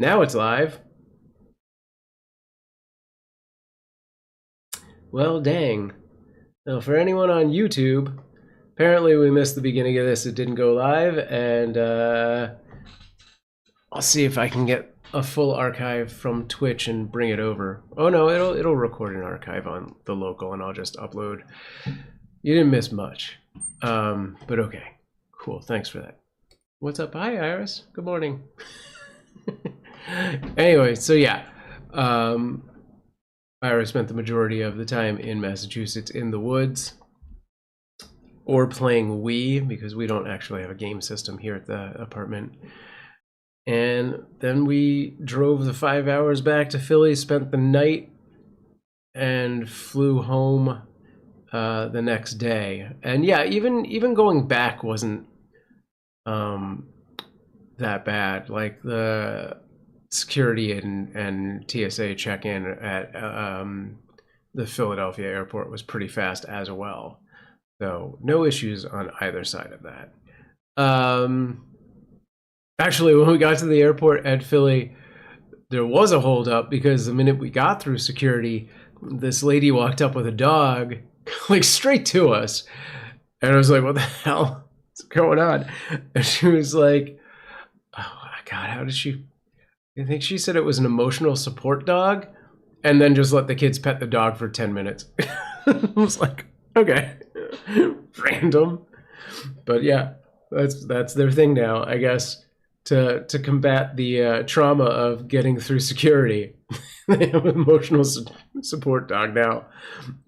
Now it's live. Well, dang. Now, for anyone on YouTube, apparently we missed the beginning of this. It didn't go live, and I'll see if I can get a full archive from Twitch and bring it over. Oh no, it'll record an archive on the local, and I'll just upload. You didn't miss much, but okay, cool. Thanks for that. What's up? Hi, Iris. Good morning. Anyway, so yeah, Iris spent the majority of the time in Massachusetts in the woods or playing Wii, because we don't actually have a game system here at the apartment. And then we drove the 5 hours back to Philly, spent the night, and flew home the next day. And yeah, even going back wasn't that bad. Like the security and TSA check-in at the Philadelphia airport was pretty fast as well. So no issues on either side of that. Actually, when we got to the airport at Philly, there was a holdup because the minute we got through security, this lady walked up with a dog, like straight to us. And I was like, what the hell is going on? And she was like, oh my God, how did she... I think she said it was an emotional support dog, and then just let the kids pet the dog for 10 minutes. I was like, okay, random. But yeah, that's their thing now, I guess, to combat the trauma of getting through security. They have an emotional support dog now.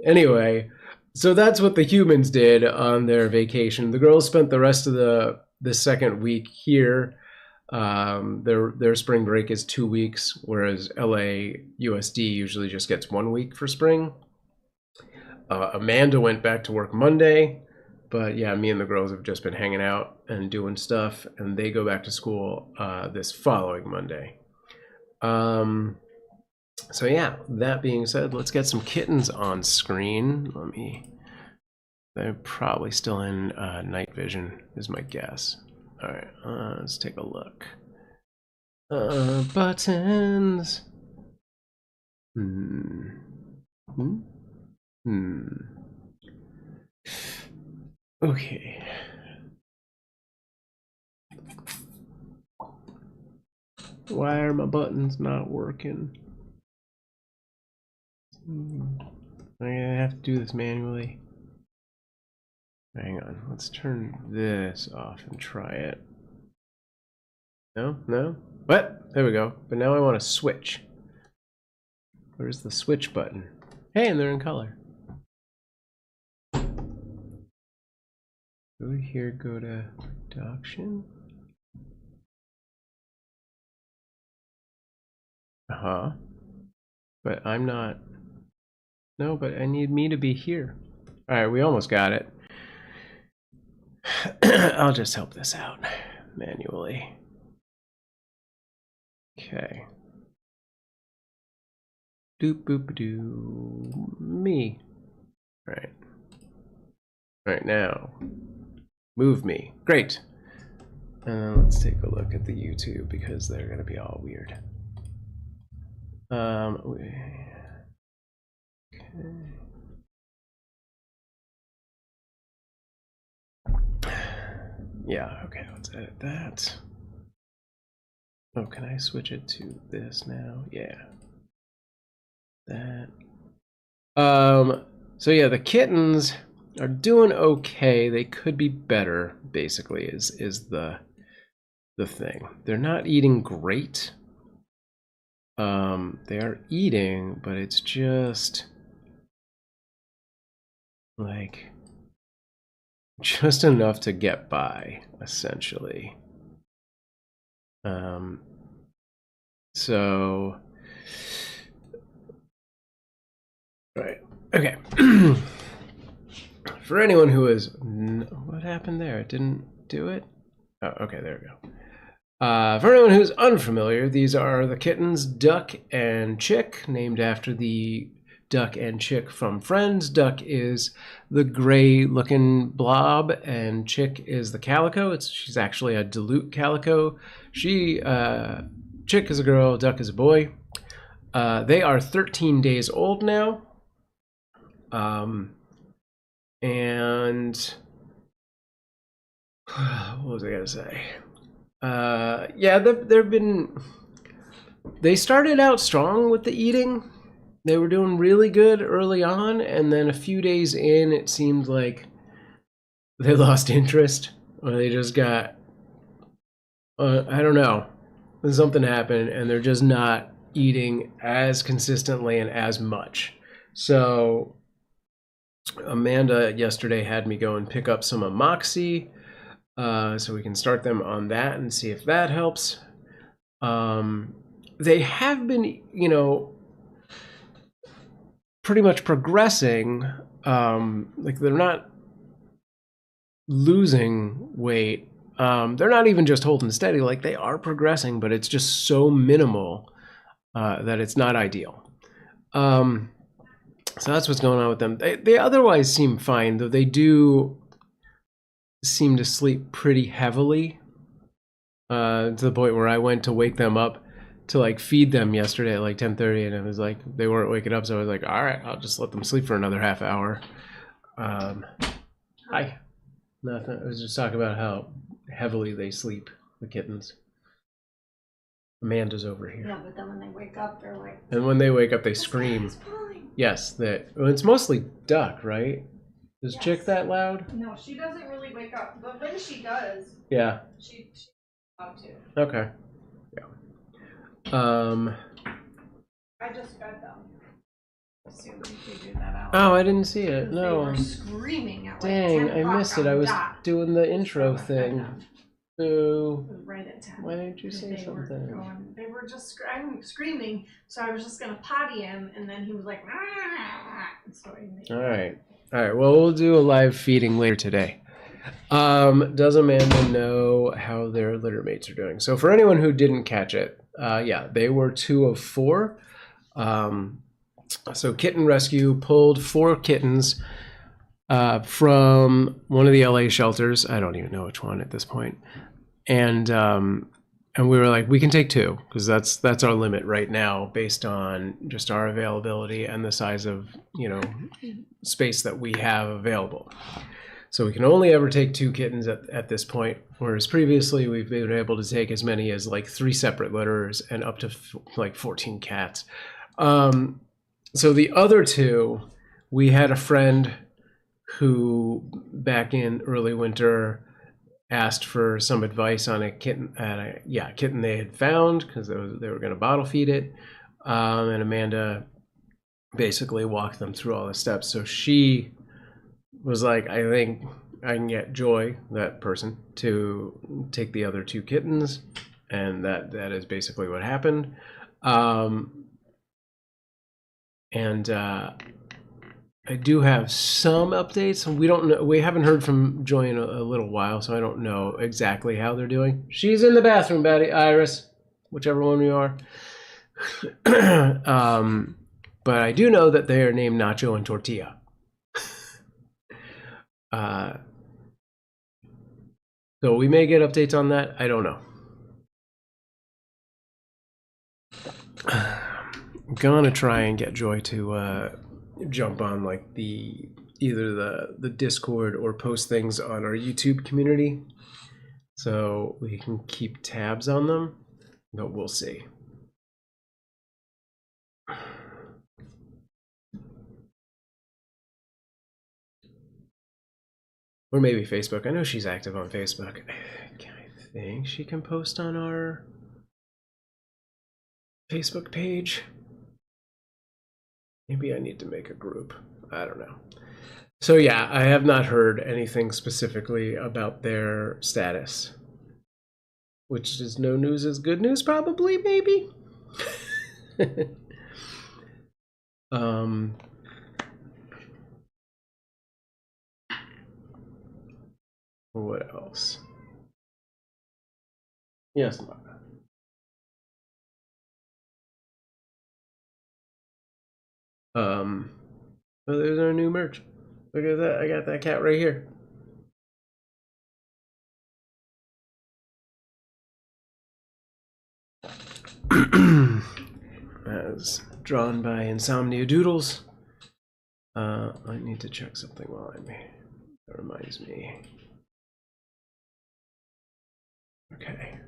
Anyway, so that's what the humans did on their vacation. The girls spent the rest of the second week here. Their spring break is 2 weeks, whereas LA USD usually just gets 1 week for spring. Amanda went back to work Monday, but yeah, me and the girls have just been hanging out and doing stuff, and they go back to school this following Monday. So yeah, that being said, let's get some kittens on screen. They're probably still in night vision, is my guess. All right, let's take a look. Buttons. Okay. Why are my buttons not working? I'm gonna have to do this manually. Hang on, let's turn this off and try it. No? What? There we go. But now I want to switch. Where's the switch button? Hey, and they're in color. Go here, go to production. But I'm not. No, but I need me to be here. All right, we almost got it. I'll just help this out manually. Okay. Doop boop doo. Me. All right. All right, now move me. Great. Let's take a look at the YouTube because they're gonna be all weird. Okay. Yeah, okay, let's edit that. Oh, can I switch it to this now? Yeah. That. So yeah, the kittens are doing okay. They could be better, basically, is the thing. They're not eating great. They are eating, but it's just like just enough to get by, essentially. So right, okay. For anyone who is, what happened there? It didn't do it? Oh, okay, there we go. For anyone who's unfamiliar, these are the kittens, Duck and Chick, named after the Duck and Chick from Friends. Duck is the gray-looking blob, and Chick is the calico. She's actually a Duluth calico. She chick is a girl, duck is a boy. They are 13 days old now. And what was I gonna say? Yeah, they started out strong with the eating. They were doing really good early on, and then a few days in, it seemed like they lost interest, or they just got, I don't know, something happened, and they're just not eating as consistently and as much. So Amanda yesterday had me go and pick up some Amoxi, so we can start them on that and see if that helps. They have been, you know, pretty much progressing. Like they're not losing weight. They're not even just holding steady. Like they are progressing, but it's just so minimal that it's not ideal. So that's what's going on with them. They otherwise seem fine, though they do seem to sleep pretty heavily, to the point where I went to wake them up to like feed them yesterday at like 10:30, and it was like they weren't waking up, so I was like, all right, I'll just let them sleep for another half hour. Hi. Nothing. I was just talking about how heavily they sleep, the kittens. Amanda's over here. Yeah, but then when they wake up, they're like... And when they wake up, they scream. Yes, well, it's mostly duck, right? Does Yes. Chick that loud? No, she doesn't really wake up, but when she does, yeah, she's loud too. Okay. Yeah. I just fed them. Assuming you figured that out. Oh, I didn't see it. No. They were screaming at like Dang, 10 I missed it. I was dot. doing the intro So thing. Boo. It was right at 10. Why didn't you say something? They were just screaming, so I was just gonna potty him, and then he was like, so All right. Well, we'll do a live feeding later today. Does Amanda know how their litter mates are doing? So for anyone who didn't catch it, yeah, they were 2 of 4. So Kittenrescue pulled 4 kittens from one of the LA shelters. I don't even know which one at this point. And we were like, we can take 2 because that's our limit right now based on just our availability and the size of, you know, space that we have available. So we can only ever take 2 kittens at this point, whereas previously we've been able to take as many as like 3 separate litters and up to like 14 cats. So the other 2, we had a friend who back in early winter asked for some advice on a kitten, kitten they had found because they were going to bottle feed it, and Amanda basically walked them through all the steps. So she was like, I think I can get Joy, that person, to take the other 2 kittens, and that is basically what happened. I do have some updates. We don't know. We haven't heard from Joy in a little while, so I don't know exactly how they're doing. She's in the bathroom, Betty, Iris, whichever one you are. But I do know that they are named Nacho and Tortilla. So we may get updates on that. I don't know. I'm gonna try and get Joy to jump on like either the Discord or post things on our YouTube community so we can keep tabs on them, but we'll see. Or maybe Facebook. I know she's active on Facebook. I think she can post on our Facebook page. Maybe I need to make a group. I don't know. So yeah, I have not heard anything specifically about their status. Which is no news is good news, probably, maybe? What else? Yes, Mara. Oh, there's our new merch. Look at that. I got that cat right here. as drawn by Insomnia Doodles. I need to check something while I'm here. That reminds me. Okay.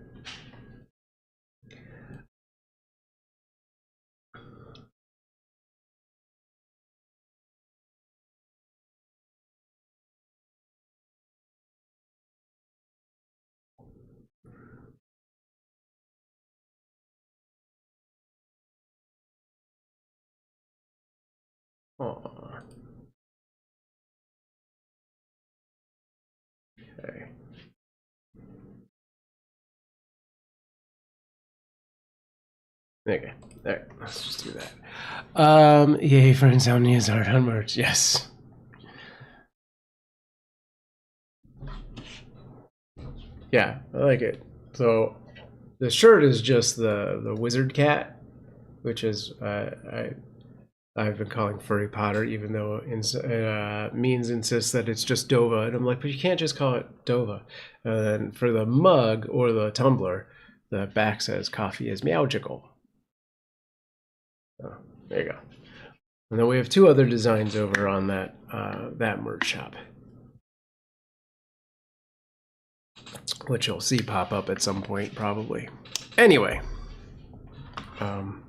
Aw. Okay. Okay. All right. Let's just do that. Yay for Insomnia's art on merch. Yes. Yeah, I like it. So the shirt is just the wizard cat, which is I've been calling Furry Potter, even though Means insists that it's just Dova, and I'm like, but you can't just call it Dova. And for the mug or the tumbler, the back says coffee is meowgical. Oh, there you go. And then we have two other designs over on that that merch shop, which you'll see pop up at some point, probably. Anyway,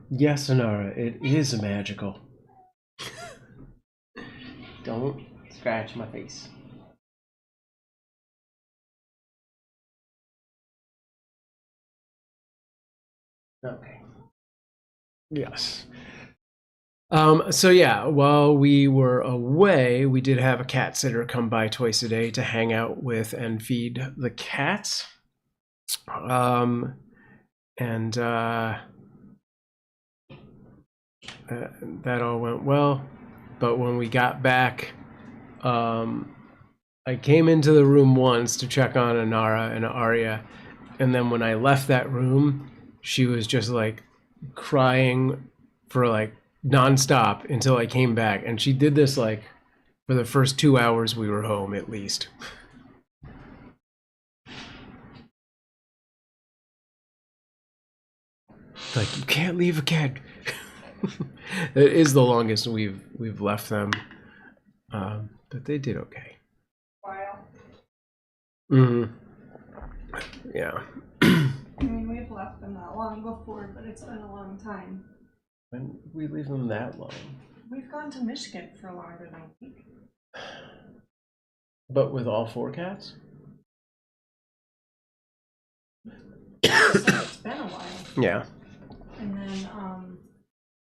yes, Anara, it is magical. Don't scratch my face. Okay. Yes. So yeah, while we were away, we did have a cat sitter come by twice a day to hang out with and feed the cats. And that all went well. But when we got back, I came into the room once to check on Anara and Arya, and then when I left that room, she was just like crying for like nonstop until I came back, and she did this like for the first 2 hours we were home at least. Like, you can't leave a cat. It is the longest we've left them, but they did okay. Wow. Yeah. I mean, we've left them that long before, but it's been a long time. When we leave them that long? We've gone to Michigan for longer than a week. But with all 4 cats? So it's been a while. Yeah. And then,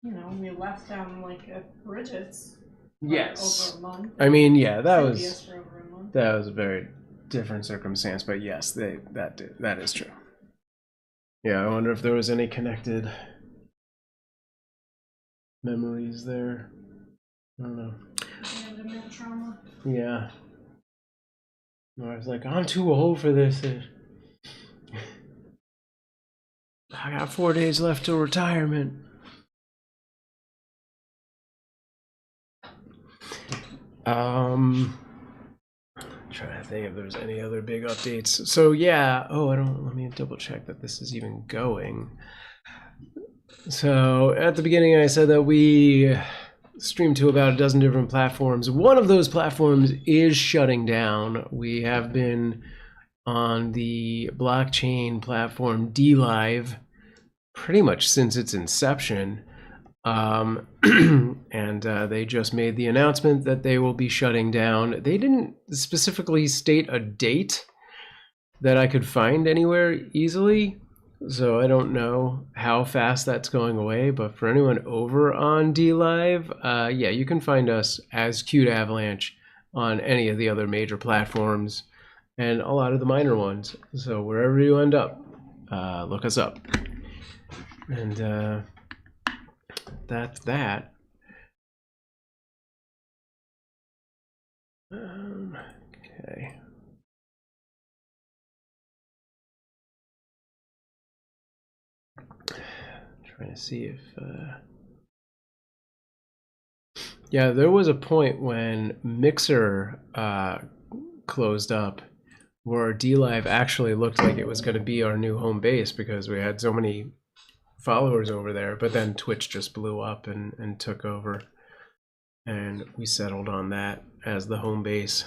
you know, we left them like at Bridget's. Yes. Over a month. I mean, yeah, that CBS for over a month. was a very different circumstance, but yes, that is true. Yeah, I wonder if there was any connected memories there. I don't know. Abandonment trauma. Yeah. I was like, I'm too old for this. I got 4 days left till retirement. Trying to think if there's any other big updates. So yeah, let me double check that this is even going. So at the beginning I said that we stream to about a dozen different platforms. One of those platforms is shutting down. We have been on the blockchain platform DLive pretty much since its inception. And they just made the announcement that they will be shutting down. They didn't specifically state a date that I could find anywhere easily, so I don't know how fast that's going away. But for anyone over on DLive, yeah, you can find us as Cuteavalanche on any of the other major platforms and a lot of the minor ones. So wherever you end up, look us up. And that's that. Okay. Trying to see if yeah, there was a point when Mixer closed up where DLive actually looked like it was going to be our new home base because we had so many followers over there, but then Twitch just blew up and took over, and we settled on that as the home base.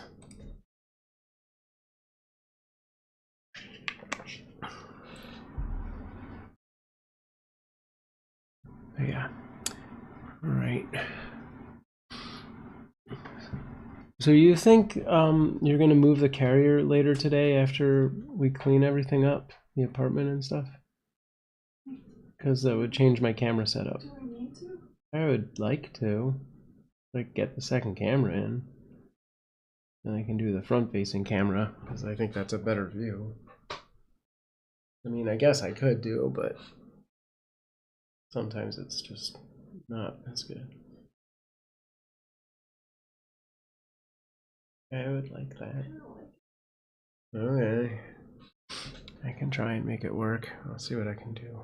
Yeah. All right. So you think you're gonna move the carrier later today after we clean everything up, the apartment and stuff? Because that would change my camera setup. Do we need to? I would like to, like, get the second camera in, and I can do the front-facing camera because I think that's a better view. I mean, I guess I could do, but sometimes it's just not as good. I would like that. Okay. I can try and make it work. I'll see what I can do.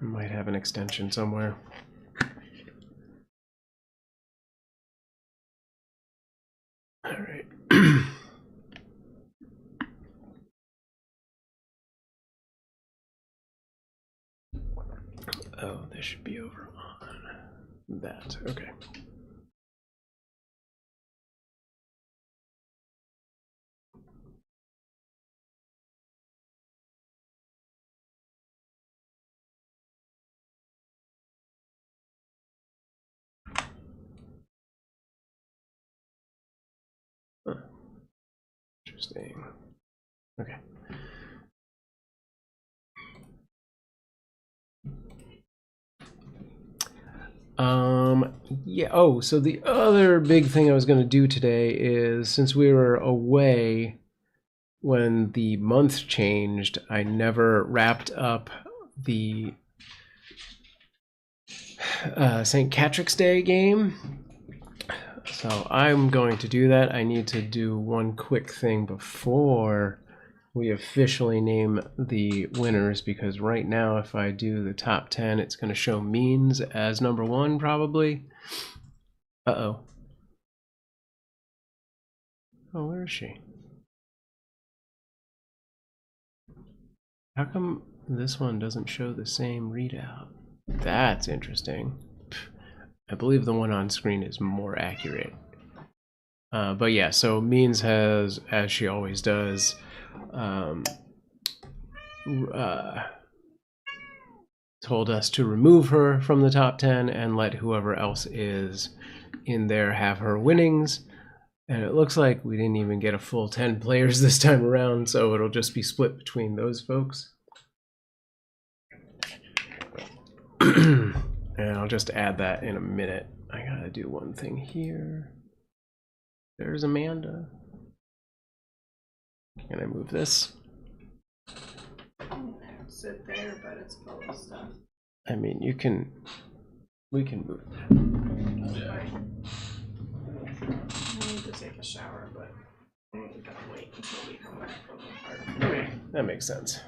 I might have an extension somewhere. All right. Oh, this should be over on that. Okay. Huh. Interesting. Okay. Yeah, oh, so the other big thing I was going to do today is, since we were away when the month changed, I never wrapped up the St. Patrick's Day game. So I'm going to do that. I need to do one quick thing before we officially name the winners, because right now if I do the top 10, it's going to show Means as number 1 probably. Uh-oh. Oh, where is she? How come this one doesn't show the same readout? That's interesting. I believe the one on screen is more accurate. But yeah, so Means has, as she always does, told us to remove her from the top 10 and let whoever else is in there have her winnings. And it looks like we didn't even get a full 10 players this time around, so it'll just be split between those folks. And I'll just add that in a minute. I gotta do one thing here. There's Amanda. Can I move this? Sit there, but it's full of stuff. I mean, we can move that. I need to take a shower, but I'm gonna wait until we come back from the park. Okay, that makes sense.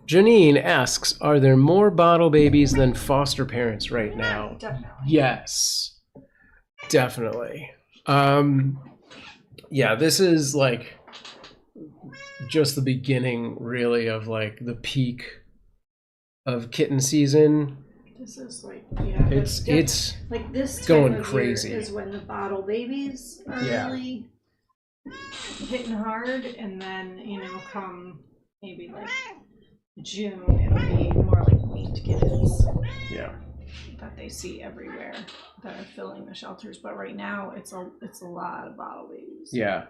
Janine asks, are there more bottle babies than foster parents right now? Definitely. Yes, definitely. Yeah, this is like just the beginning, really, of like the peak of kitten season. This is like, yeah, it's like this time going of crazy. Year is when the bottle babies are really hitting hard, and then come maybe like June, it'll be more like weaned kittens. Yeah. That they see everywhere that are filling the shelters, but right now it's a lot of bottle babies. Yeah.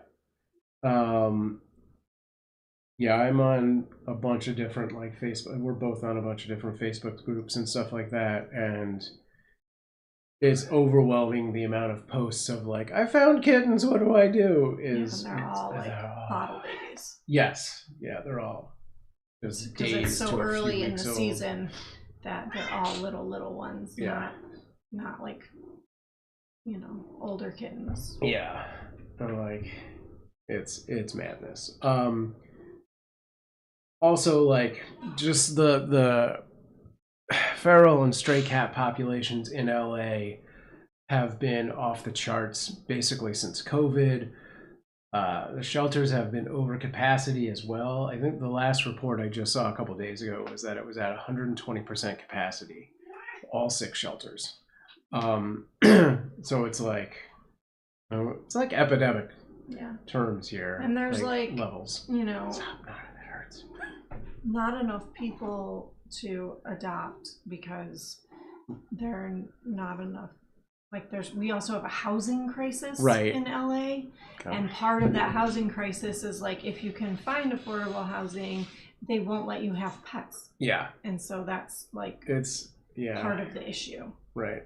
Yeah, I'm on a bunch of different like Facebook. We're both on a bunch of different Facebook groups and stuff like that, and it's overwhelming the amount of posts of like, I found kittens, what do I do? They're all bottle babies. Yes, yeah, they're all just because days it's so to early in the old. season that they're all little ones. Yeah. Not like older kittens. Yeah, I'm like, it's madness. Also, like, just the feral and stray cat populations in LA have been off the charts basically since COVID. The shelters have been over capacity as well. I think the last report I just saw a couple days ago was that it was at 120% capacity, all 6 shelters. So it's like epidemic terms here. And there's like levels. You know, that hurts. Not enough people to adopt because there are not enough. Like we also have a housing crisis in LA. Okay. And part of that housing crisis is like if you can find affordable housing, they won't let you have pets. Yeah. And so that's like part of the issue. Right.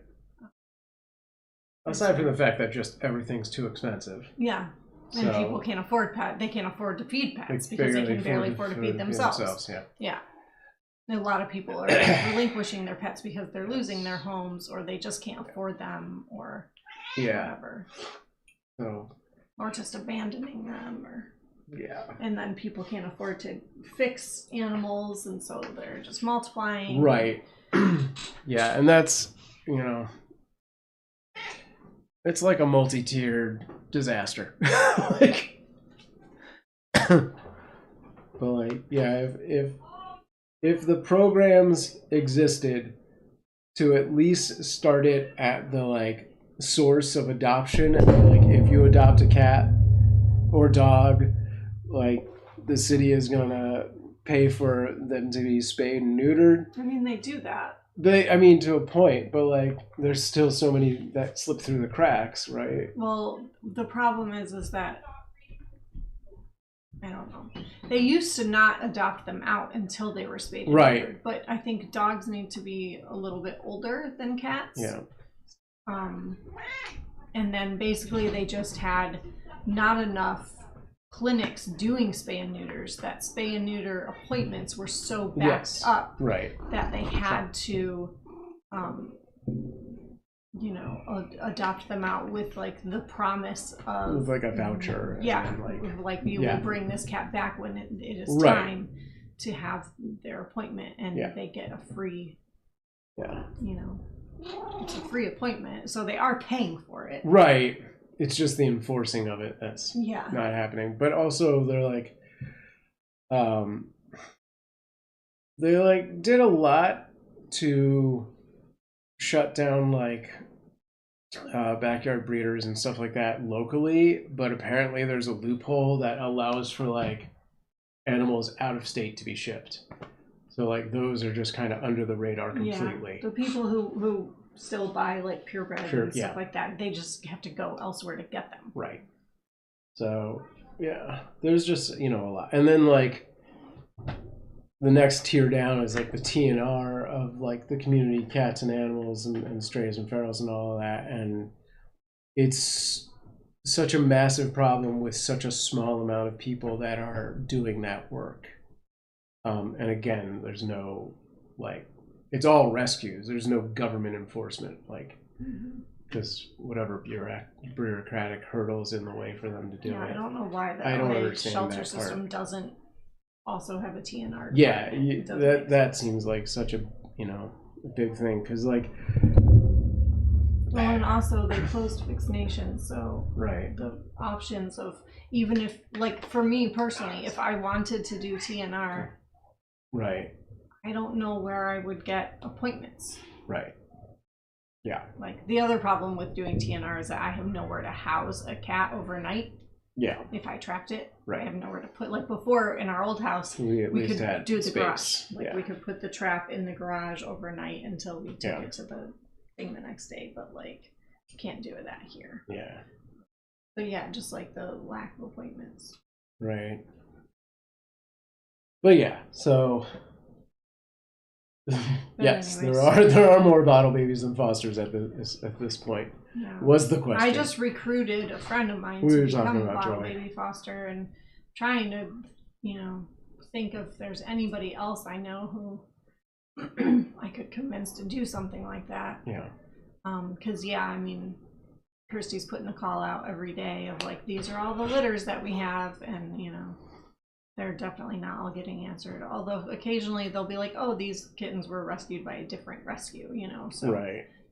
Aside from the fact that just everything's too expensive. Yeah. And people can't afford pets. They can't afford to feed pets because they can barely afford to feed themselves. Yeah. A lot of people are relinquishing their pets because they're losing their homes or they just can't afford them or whatever. So. Or just abandoning them and then people can't afford to fix animals and so they're just multiplying. Right. Yeah, and that's, it's like a multi-tiered disaster. If the programs existed to at least start it at the source of adoption, and if you adopt a cat or dog, the city is gonna pay for them to be spayed and neutered. I mean, they do that. To a point, but there's still so many that slip through the cracks, right? Well, the problem is that I don't know. They used to not adopt them out until they were spayed and neutered, but I think dogs need to be a little bit older than cats. Yeah. And then basically they just had not enough clinics doing spay and neuters that spay and neuter appointments were so backed up that they had to adopt them out with the promise of a voucher. You will bring this cat back when it is time to have their appointment and they get a free it's a free appointment, so they are paying for it. Right. It's just the enforcing of it that's not happening. But also they're they did a lot to shut down backyard breeders and stuff like that locally, but apparently there's a loophole that allows for animals out of state to be shipped. So those are just kind of under the radar completely. The people who still buy purebred and stuff like that, they just have to go elsewhere to get them. Right. So there's just a lot, and then the next tier down is the TNR of the community cats and animals and strays and ferals and all of that, and it's such a massive problem with such a small amount of people that are doing that work. And again, there's no it's all rescues. There's no government enforcement, because whatever bureaucratic hurdles in the way for them to do it. I don't know why the LA shelter system doesn't also have a TNR. Yeah, that seems like such a big thing because well, and also they closed Fixed Nation, so the options of even if for me personally, if I wanted to do TNR, I don't know where I would get appointments. Right. Yeah. The other problem with doing TNR is that I have nowhere to house a cat overnight. Yeah. If I trapped it, I have nowhere to put. Before in our old house, we could do the garage. We could put the trap in the garage overnight until we took it to the thing the next day. But you can't do that here. Yeah. But just the lack of appointments. Right. But so yes, anyways, there are more bottle babies than fosters at this point. Yeah. Was the question. I just recruited a friend of mine to become a bottle baby foster and trying to, think if there's anybody else I know who I could convince to do something like that. Yeah. Because Kirsty's putting a call out every day of these are all the litters that we have, and they're definitely not all getting answered. Although occasionally they'll be oh, these kittens were rescued by a different rescue, so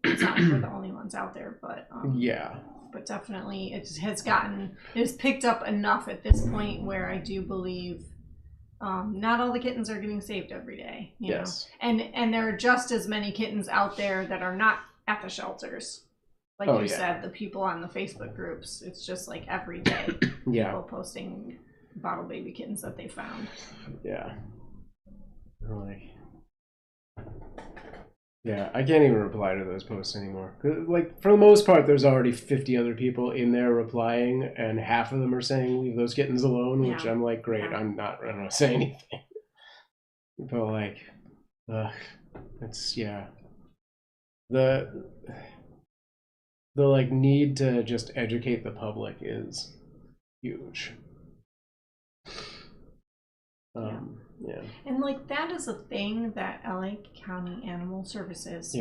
it's not like we're the only ones out there. But but definitely it has picked up enough at this point where I do believe not all the kittens are getting saved every day, you know? And there are just as many kittens out there that are not at the shelters. Like you said, the people on the Facebook groups, it's just like every day people posting bottle baby kittens that they found. Yeah. Like, yeah, I can't even reply to those posts anymore. Like, for the most part, there's already 50 other people in there replying, and half of them are saying leave those kittens alone, which I'm like, great, I'm not going to say anything. But like, it's, the like need to just educate the public is huge. And like that is a thing that LA County Animal Services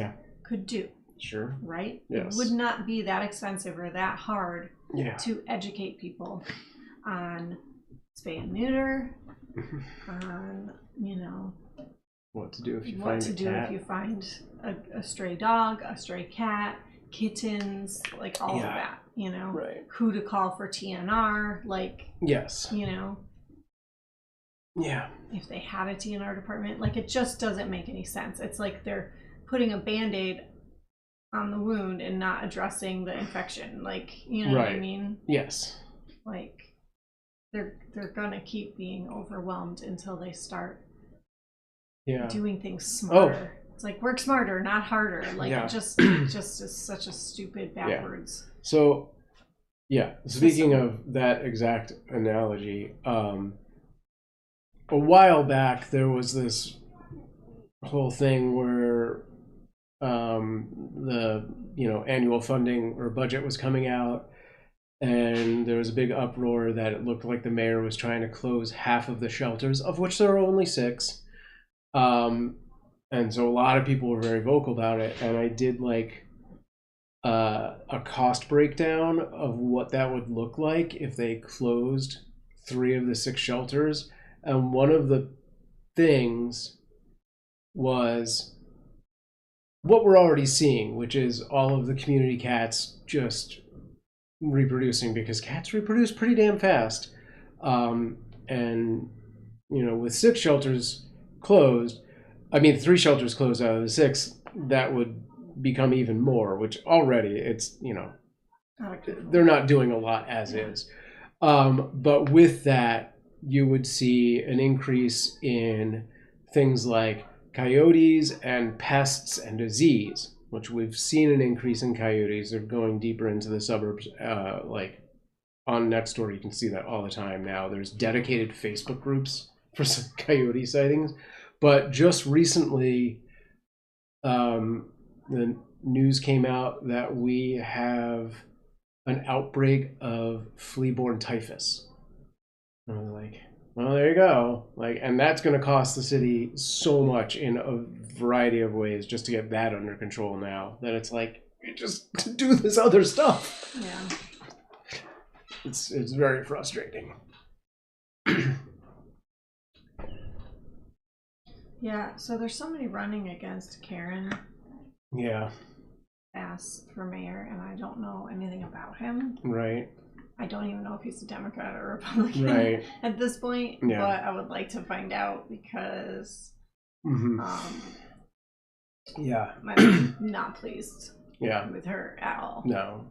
could do. Sure. Right? Yes. It would not be that expensive or that hard to educate people on spay and neuter, on, you know, what to do if you find a cat. What to do if you find a stray dog, a stray cat, kittens, like all of that, you know? Right. Who to call for TNR, like, you know? Yeah. If they had a TNR department, like, it just doesn't make any sense. It's like they're putting a Band-Aid on the wound and not addressing the infection. Like, you know what I mean? Yes. Like, they're gonna keep being overwhelmed until they start doing things smarter. It's like, work smarter, not harder. Like, it just is such a stupid backwards. So, speaking of that exact analogy, a while back there was this whole thing where the annual funding or budget was coming out, and there was a big uproar that it looked like the mayor was trying to close half of the shelters, of which there are only 6. And so a lot of people were very vocal about it, and I did like a cost breakdown of what that would look like if they closed 3 of the 6 shelters. And one of the things was what we're already seeing, which is all of the community cats just reproducing, because cats reproduce pretty damn fast. And, with 6 shelters closed, 3 shelters closed out of the 6, that would become even more, which already it's, they're not doing a lot as is. But with that, you would see an increase in things like coyotes and pests and disease, which we've seen an increase in coyotes. They're going deeper into the suburbs. Like on Nextdoor, you can see that all the time now. There's dedicated Facebook groups for some coyote sightings. But just recently, the news came out that we have an outbreak of flea-borne typhus. And I was like, well, there you go. Like, and that's going to cost the city so much in a variety of ways just to get that under control now, that it's like, you just do this other stuff. Yeah. It's very frustrating. Yeah, so there's somebody running against Karen. Yeah. Bass for mayor, and I don't know anything about him. Right. I don't even know if he's a Democrat or Republican at this point, but I would like to find out because I'm not pleased with her at all. No,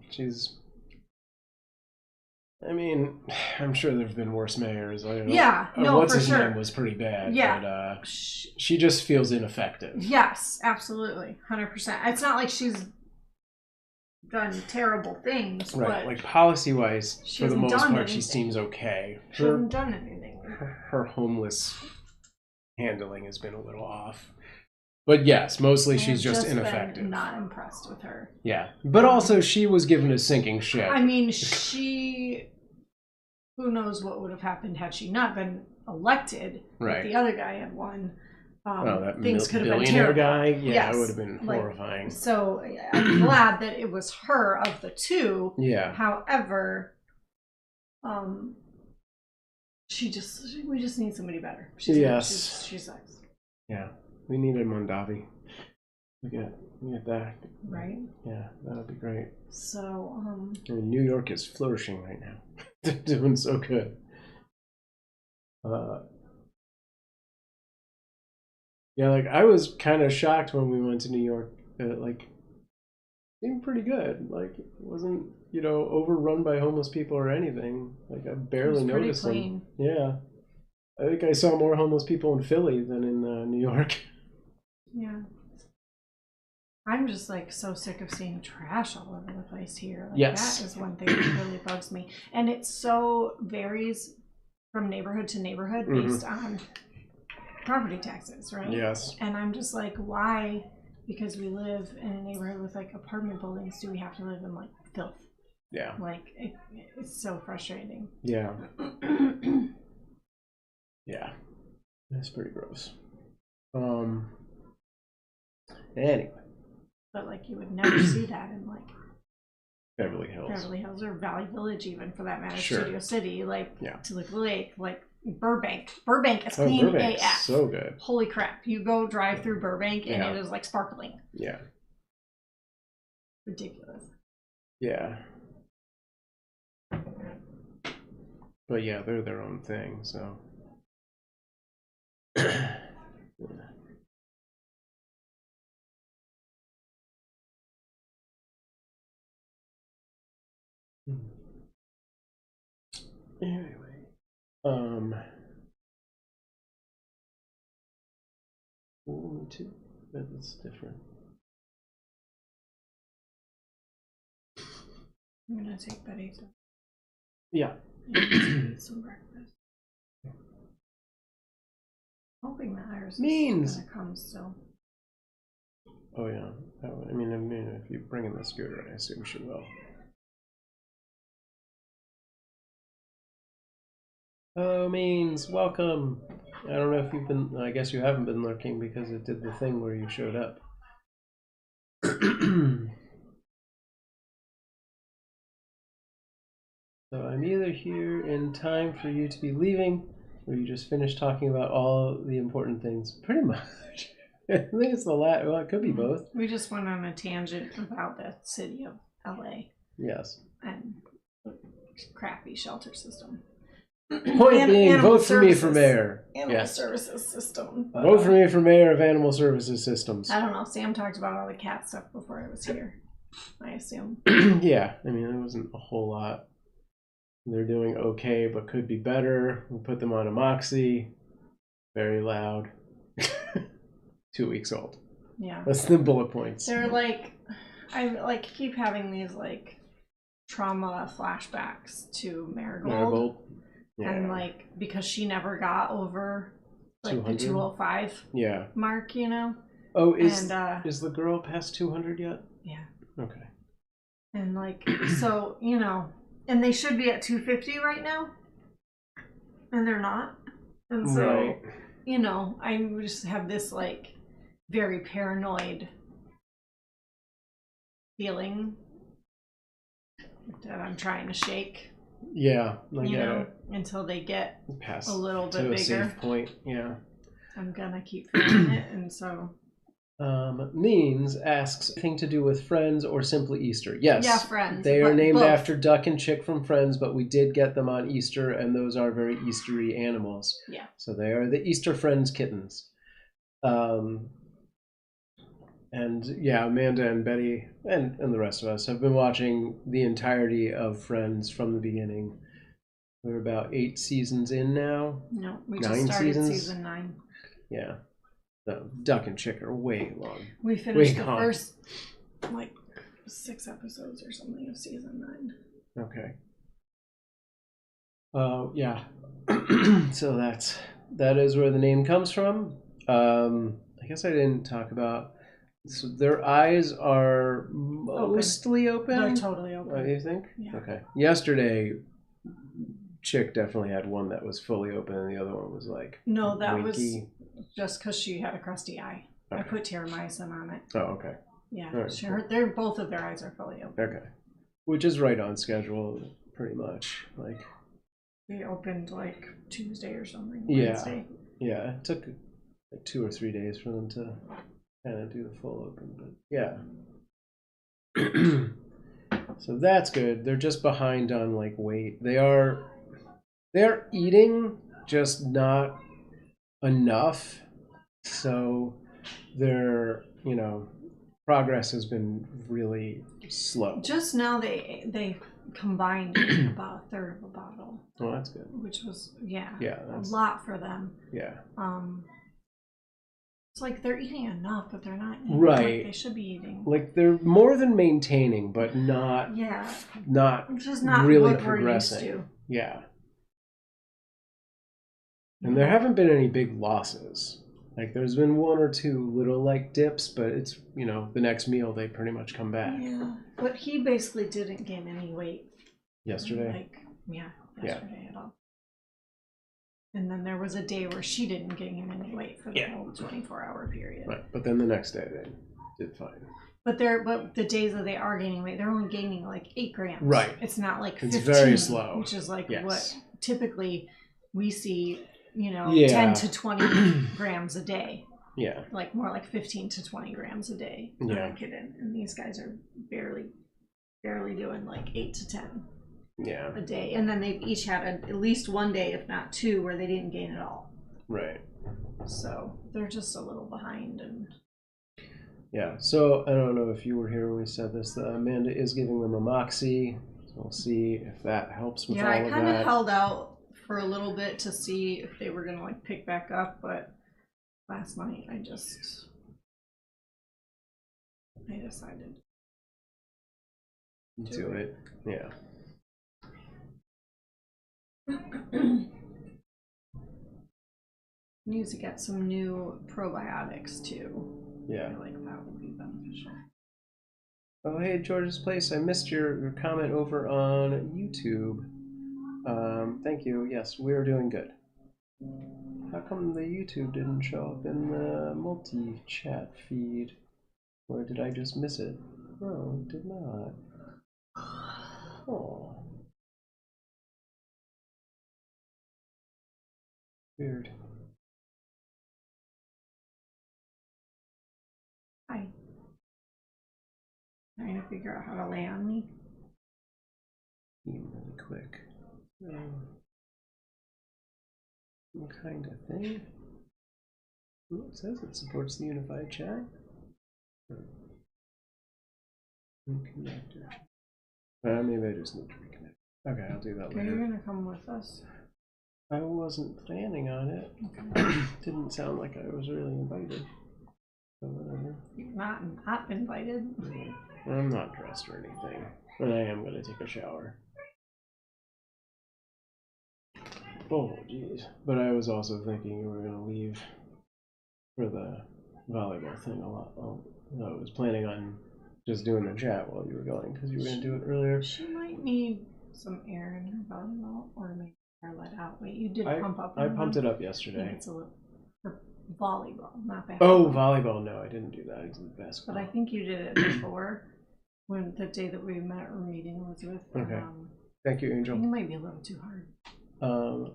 I'm sure there have been worse mayors. What's his for sure. name was pretty bad. Yeah. But she just feels ineffective. Yes, absolutely. 100%. It's not like she's done terrible things, but like policy-wise, for the most part, anything. she seems okay. She hasn't done anything. Her homeless handling has been a little off. But yes, mostly she's just ineffective. Been not impressed with her. Yeah, but also she was given a sinking ship. Who knows what would have happened had she not been elected? Right. If the other guy had won. That things could have been billionaire terrible. guy? Yeah, yes. It would have been horrifying. So I'm glad that it was her of the 2. Yeah. However, we just need somebody better. She sucks. Yeah. We needed Mondavi. We get that. Right. Yeah, that would be great. So, I mean, New York is flourishing right now. They're doing so good. Yeah, like I was kind of shocked when we went to New York. Like, seemed pretty good. Like, it wasn't, you know, overrun by homeless people or anything. Like, I barely noticed them. Yeah, I think I saw more homeless people in Philly than in New York. Yeah. I'm just like so sick of seeing trash all over the place here. Like, Yes. that is one thing that really bugs me. And it so varies from neighborhood to neighborhood based on property taxes, right? Yes. And I'm just like, why? Because we live in a neighborhood with like apartment buildings, do we have to live in like filth? Yeah. Like, it's so frustrating. Yeah. Yeah. That's pretty gross. Anyway. But like, you would never see that in like Beverly Hills or Valley Village, even for that matter. Sure. Studio City, like, yeah. to the lake, like Burbank is clean Burbank's AF. So good. Holy crap! You go drive through Burbank and it is like sparkling. Yeah. Ridiculous. Yeah. But yeah, they're their own thing, so. Yeah. Anyway, two, but it's different. I'm gonna take Betty to some breakfast. Hoping that Iris is gonna come still. Oh yeah, I mean, if you bring in the scooter, I assume she will. Oh, Means, welcome. I don't know if you've been. I guess you haven't been lurking because it did the thing where you showed up. So I'm either here in time for you to be leaving, or you just finished talking about all the important things. Pretty much. I think it's the last. Well, it could be both. We just went on a tangent about the city of LA. Yes. And the crappy shelter system. Point being, vote for me for mayor. Animal services system. But, vote for me for mayor of animal services systems. I don't know. Sam talked about all the cat stuff before I was here, I assume. Yeah, I mean, there wasn't a whole lot. They're doing okay, but could be better. We put them on a Moxie. Very loud. 2 weeks old. Yeah. That's the bullet points. They're like, I like keep having these like trauma flashbacks to Marigold. Yeah. And like, because she never got over like 200? The 205 mark, you know? Oh, is the girl past 200 yet? Yeah. Okay. And like, so, you know, and they should be at 250 right now. And they're not. And so, you know, I just have this like very paranoid feeling that I'm trying to shake. Yeah, until they get past a little bit to bigger. A safe point. Yeah, I'm gonna keep feeling it, and so. Means asks anything to do with Friends or simply Easter. Yes. Yeah, Friends. They are named after Duck and Chick from Friends, but we did get them on Easter, and those are very Eastery animals. Yeah. So they are the Easter Friends kittens. And yeah, Amanda and Betty and the rest of us have been watching the entirety of Friends from the beginning. We're about 8 seasons in now. No, we just started season 9. Yeah. The Duck and Chick are way long. We finished the first, like, 6 episodes or something of season 9. Okay. Yeah. So that is where the name comes from. I guess I didn't talk about. So their eyes are mostly open. They're totally open. What do you think? Yeah. Okay. Yesterday, Chick definitely had one that was fully open, and the other one was like winky. Was just because she had a crusty eye. Okay. I put terramycin on it. Oh, okay. Yeah, right, sure. They're both of their eyes are fully open. Okay, which is right on schedule, pretty much. Like they opened like Tuesday or something. Yeah. Wednesday. Yeah, it took like 2 or 3 days for them to kind of do the full open, but yeah. So that's good. They're just behind on like weight. They're eating, just not enough. So their, progress has been really slow. Just now they combined about a third of a bottle. Oh, that's good. Which was a that's, lot for them. Yeah. It's like they're eating enough, but they're not eating right. Like they should be eating. Like they're more than maintaining, but not just not really what progressing. We're used to. Yeah. And there haven't been any big losses. Like there's been one or two little like dips, but it's the next meal they pretty much come back. Yeah. But he basically didn't gain any weight. Yesterday? Yesterday at all. And then there was a day where she didn't gain any weight for the whole 24-hour period. Right, but then the next day they did fine. But the days that they are gaining weight, they're only gaining like 8 grams. Right. It's not like 15, it's very slow. Which is like what typically we see, 10 to 20 grams a day. Yeah. Like more like 15 to 20 grams a day on a kitten. And these guys are barely doing like 8 to 10. Yeah. A day, and then they've each had at least one day, if not 2, where they didn't gain at all. Right. So they're just a little behind, and yeah. So I don't know if you were here when we said this. Amanda is giving them a moxie, so we'll see if that helps with all of that. I kind of held out for a little bit to see if they were gonna like pick back up, but last night I decided to do it. Yeah. Needs to get some new probiotics too. Yeah. I feel like that would be beneficial. Oh, hey, George's Place. I missed your comment over on YouTube. Thank you. Yes, we're doing good. How come the YouTube didn't show up in the multi-chat feed? Or did I just miss it? No, it did not. Oh. Weird. Hi. Trying to figure out how to lay on me. Really quick. Some kind of thing. Ooh, it says it supports the unified chat. Reconnector. Maybe I just need to reconnect. Okay, I'll do that later. You're gonna come with us? I wasn't planning on it. Okay. Didn't sound like I was really invited. So whatever. Not invited. Yeah. I'm not dressed or anything, but I am gonna take a shower. Oh, jeez. But I was also thinking you were gonna leave for the volleyball thing a lot. Oh, I was planning on just doing the chat while you were going because you were gonna do it earlier. She might need some air in her volleyball, or maybe her let out. Wait, you did pump up. I pumped it up yesterday. It's a little for volleyball, not basketball. Oh, volleyball! No, I didn't do that. I did basketball. But I think you did it before, when the day that we met or meeting was with. Okay. Thank you, Angel. I think it might be a little too hard.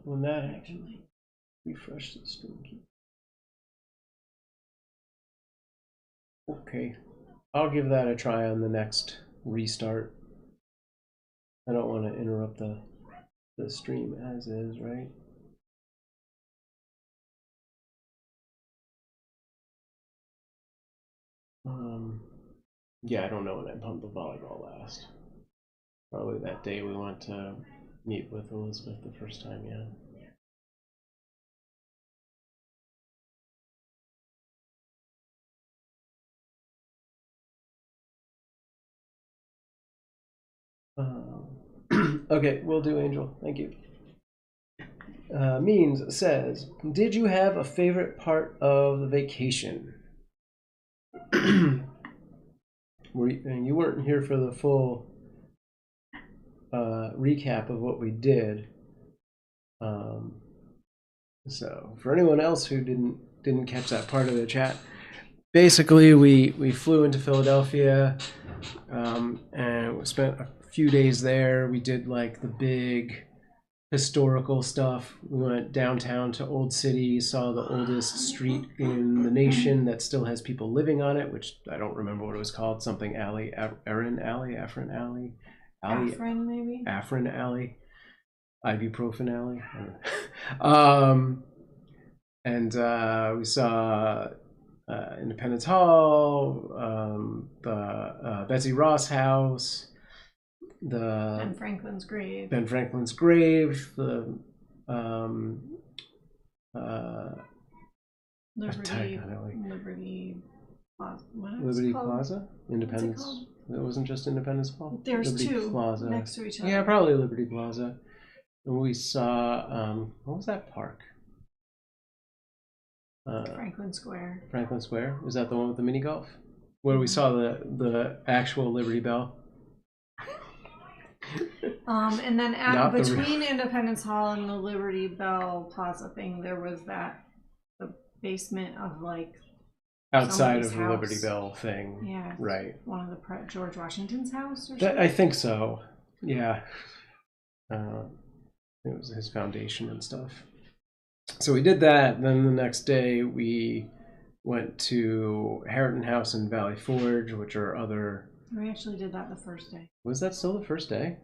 When that actually refresh the stream. Okay, I'll give that a try on the next restart. I don't want to interrupt the stream as is, right? Yeah, I don't know when I pumped the volleyball last. Probably that day we went to meet with Elizabeth the first time, yeah. Okay, will do, Angel. Thank you. Means says, did you have a favorite part of the vacation? And you weren't here for the full recap of what we did. So for anyone else who didn't catch that part of the chat, basically we flew into Philadelphia and we spent a few days there. We did like the big historical stuff. We went downtown to Old City, saw the oldest street in the nation that still has people living on it, which I don't remember what it was called. Something Alley, Afrin Alley, Afrin maybe. Afrin Alley, Ibuprofen Alley. And we saw Independence Hall, the Betsy Ross House, the Ben Franklin's grave, the Liberty Plaza, Independence. It wasn't just Independence Hall. There's Liberty two Plaza next to each other. Yeah, probably Liberty Plaza. And we saw what was that park? Franklin Square. Franklin Square. Was that the one with the mini golf? Where we saw the actual Liberty Bell? And then between Independence Hall and the Liberty Bell Plaza thing, there was the basement of like outside of the house. Liberty Bell thing. Yeah. Right. One of the George Washington's house or something? I think so. Yeah. It was his foundation and stuff. So we did that. Then the next day we went to Harriton House and Valley Forge, which are other... We actually did that the first day. Was that still the first day?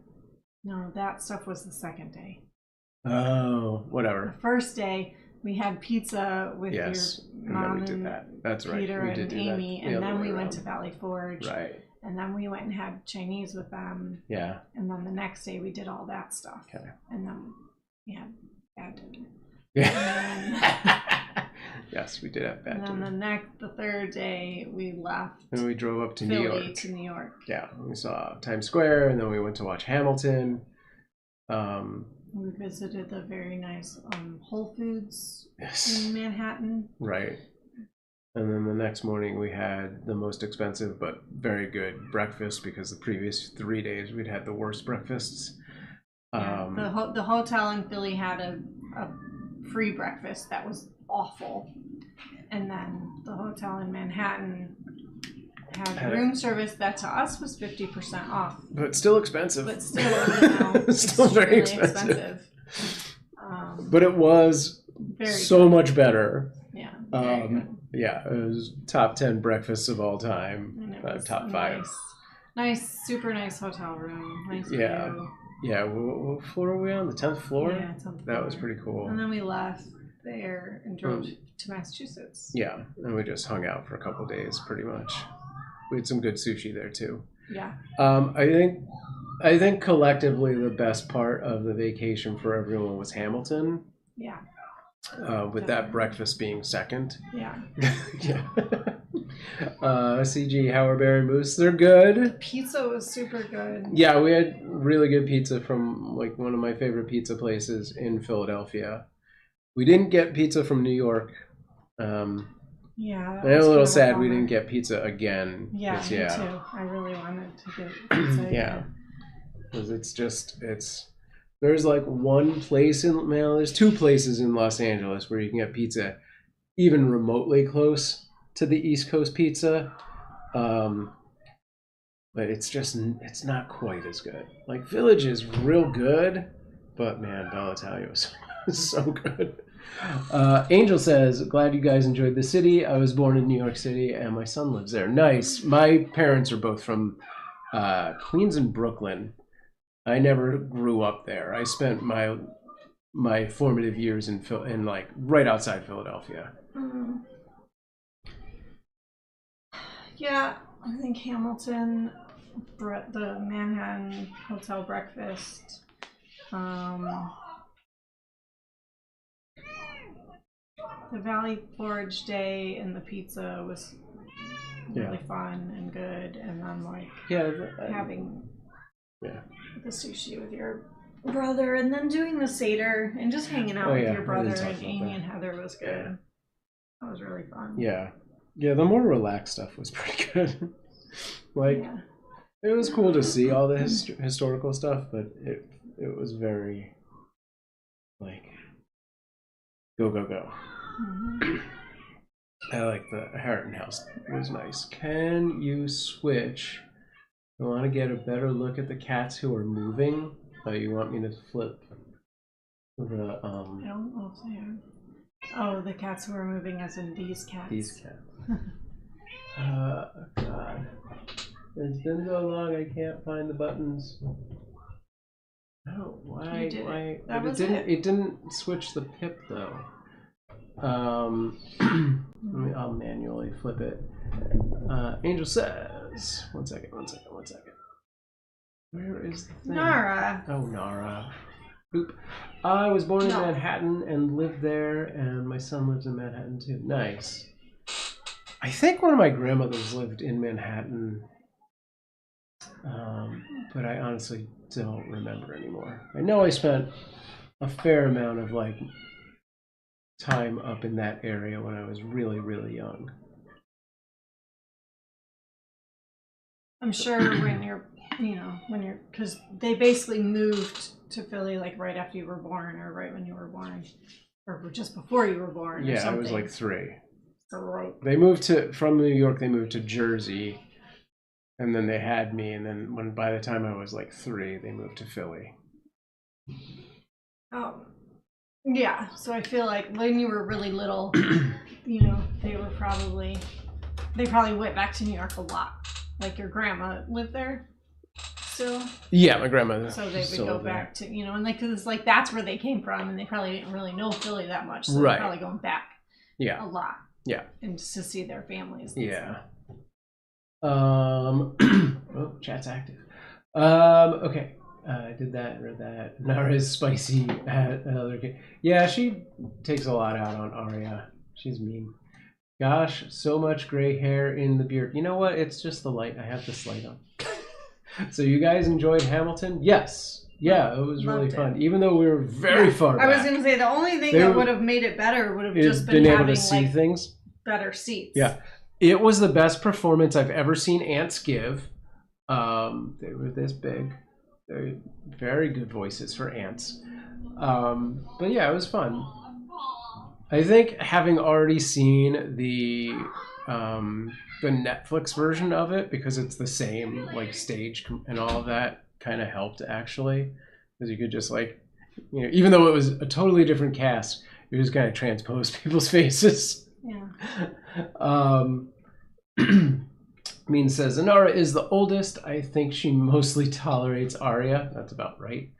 No, that stuff was the second day. Oh, whatever. The first day we had pizza with your mom and we did that. That's right. Peter we did and Amy, and then we went to Valley Forge. Right. And then we went and had Chinese with them. Yeah. And then the next day we did all that stuff. Okay. And then we had bad dinner. Yeah. Yes, we did have bad dinner. And then the third day we left. And we drove up to New York. Yeah. We saw Times Square, and then we went to watch Hamilton. We visited the very nice Whole Foods in Manhattan. Right. And then the next morning we had the most expensive but very good breakfast, because the previous 3 days we'd had the worst breakfasts. Yeah, the hotel in Philly had a free breakfast that was awful. And then the hotel in Manhattan had room service that to us was 50% off. But still expensive. But still, still very expensive. But it was much better. Yeah. Very good. Yeah, it was top 10 breakfasts of all time. Top 5. Nice, super nice hotel room. Nice view. Yeah, what floor were we on? The 10th floor? Yeah, 10th floor. That was pretty cool. And then we left there and drove to Massachusetts. Yeah, and we just hung out for a couple days pretty much. We had some good sushi there too. Yeah. I think collectively the best part of the vacation for everyone was Hamilton. Yeah. With that breakfast being second. Yeah. Yeah. CG, Howard Moose, they're good. Pizza was super good. Yeah, we had really good pizza from like one of my favorite pizza places in Philadelphia. We didn't get pizza from New York. Yeah. I'm a little sad we didn't get pizza again. Yeah, me too. I really wanted to get pizza again. Yeah. Because there's like one place there's 2 places in Los Angeles where you can get pizza even remotely close to the East Coast pizza. But it's not quite as good. Like Village is real good, but man, Bella Italia was so good. Angel says, glad you guys enjoyed the city. I was born in New York City and my son lives there. Nice. My parents are both from Queens and Brooklyn. I never grew up there. I spent my formative years in like right outside Philadelphia. Yeah, I think Hamilton, the Manhattan Hotel breakfast, the Valley Forge day and the pizza was really fun and good, and then having the sushi with your brother, and then doing the Seder and just hanging out with your brother and Amy and Heather was good. Yeah. That was really fun. Yeah, the more relaxed stuff was pretty good. It was cool to see all the historical stuff, but it was very like go. Mm-hmm. I like the Harriton House. It was nice. Can you switch? I want to get a better look at the cats who are moving. Oh, you want me to flip The I don't know if they are. Oh, the cats who are moving, as in these cats. These cats. God. It's been so long I can't find the buttons. Oh, why? You did why? it. But Was it didn't switch the pip though. I'll manually flip it. Angel says, one second. Where is the thing? Nara. Oh, Nara. Oop. I was born in Manhattan and lived there, and my son lives in Manhattan too. Nice. I think one of my grandmothers lived in Manhattan, but I honestly don't remember anymore. I know I spent a fair amount of like time up in that area when I was really, really young. I'm sure when you're, because they basically moved to Philly like right after you were born, or right when you were born, or just before you were born. Yeah, or something. I was like 3. Right. They moved from New York. They moved to Jersey, and then they had me. And then by the time I was like 3, they moved to Philly. Yeah. So I feel like when you were really little, they probably went back to New York a lot. Like your grandma lived there still. Yeah, my grandmother. So they would go back to, and because like that's where they came from, and they probably didn't really know Philly that much, so they're probably going back. Yeah. A lot. Yeah. And just to see their families. Yeah. Oh, chat's active. Okay. I did that, read that. Nara is spicy at another game. Yeah, she takes a lot out on Arya. She's mean. Gosh, so much gray hair in the beard. You know what? It's just the light. I have this light on. So you guys enjoyed Hamilton? Yes. Yeah, it was really fun. Even though we were very far back. I was going to say the only thing that would have made it better would have just been able having to see things. Better seats. Yeah. It was the best performance I've ever seen ants give. They were this big. They're very good voices for ants. But yeah, it was fun. I think having already seen the Netflix version of it, because it's the same like stage and all of that, kind of helped actually, because you could just like, even though it was a totally different cast, you just kind of transpose people's faces. Yeah. Mean says, Inara is the oldest. I think she mostly tolerates Arya. That's about right.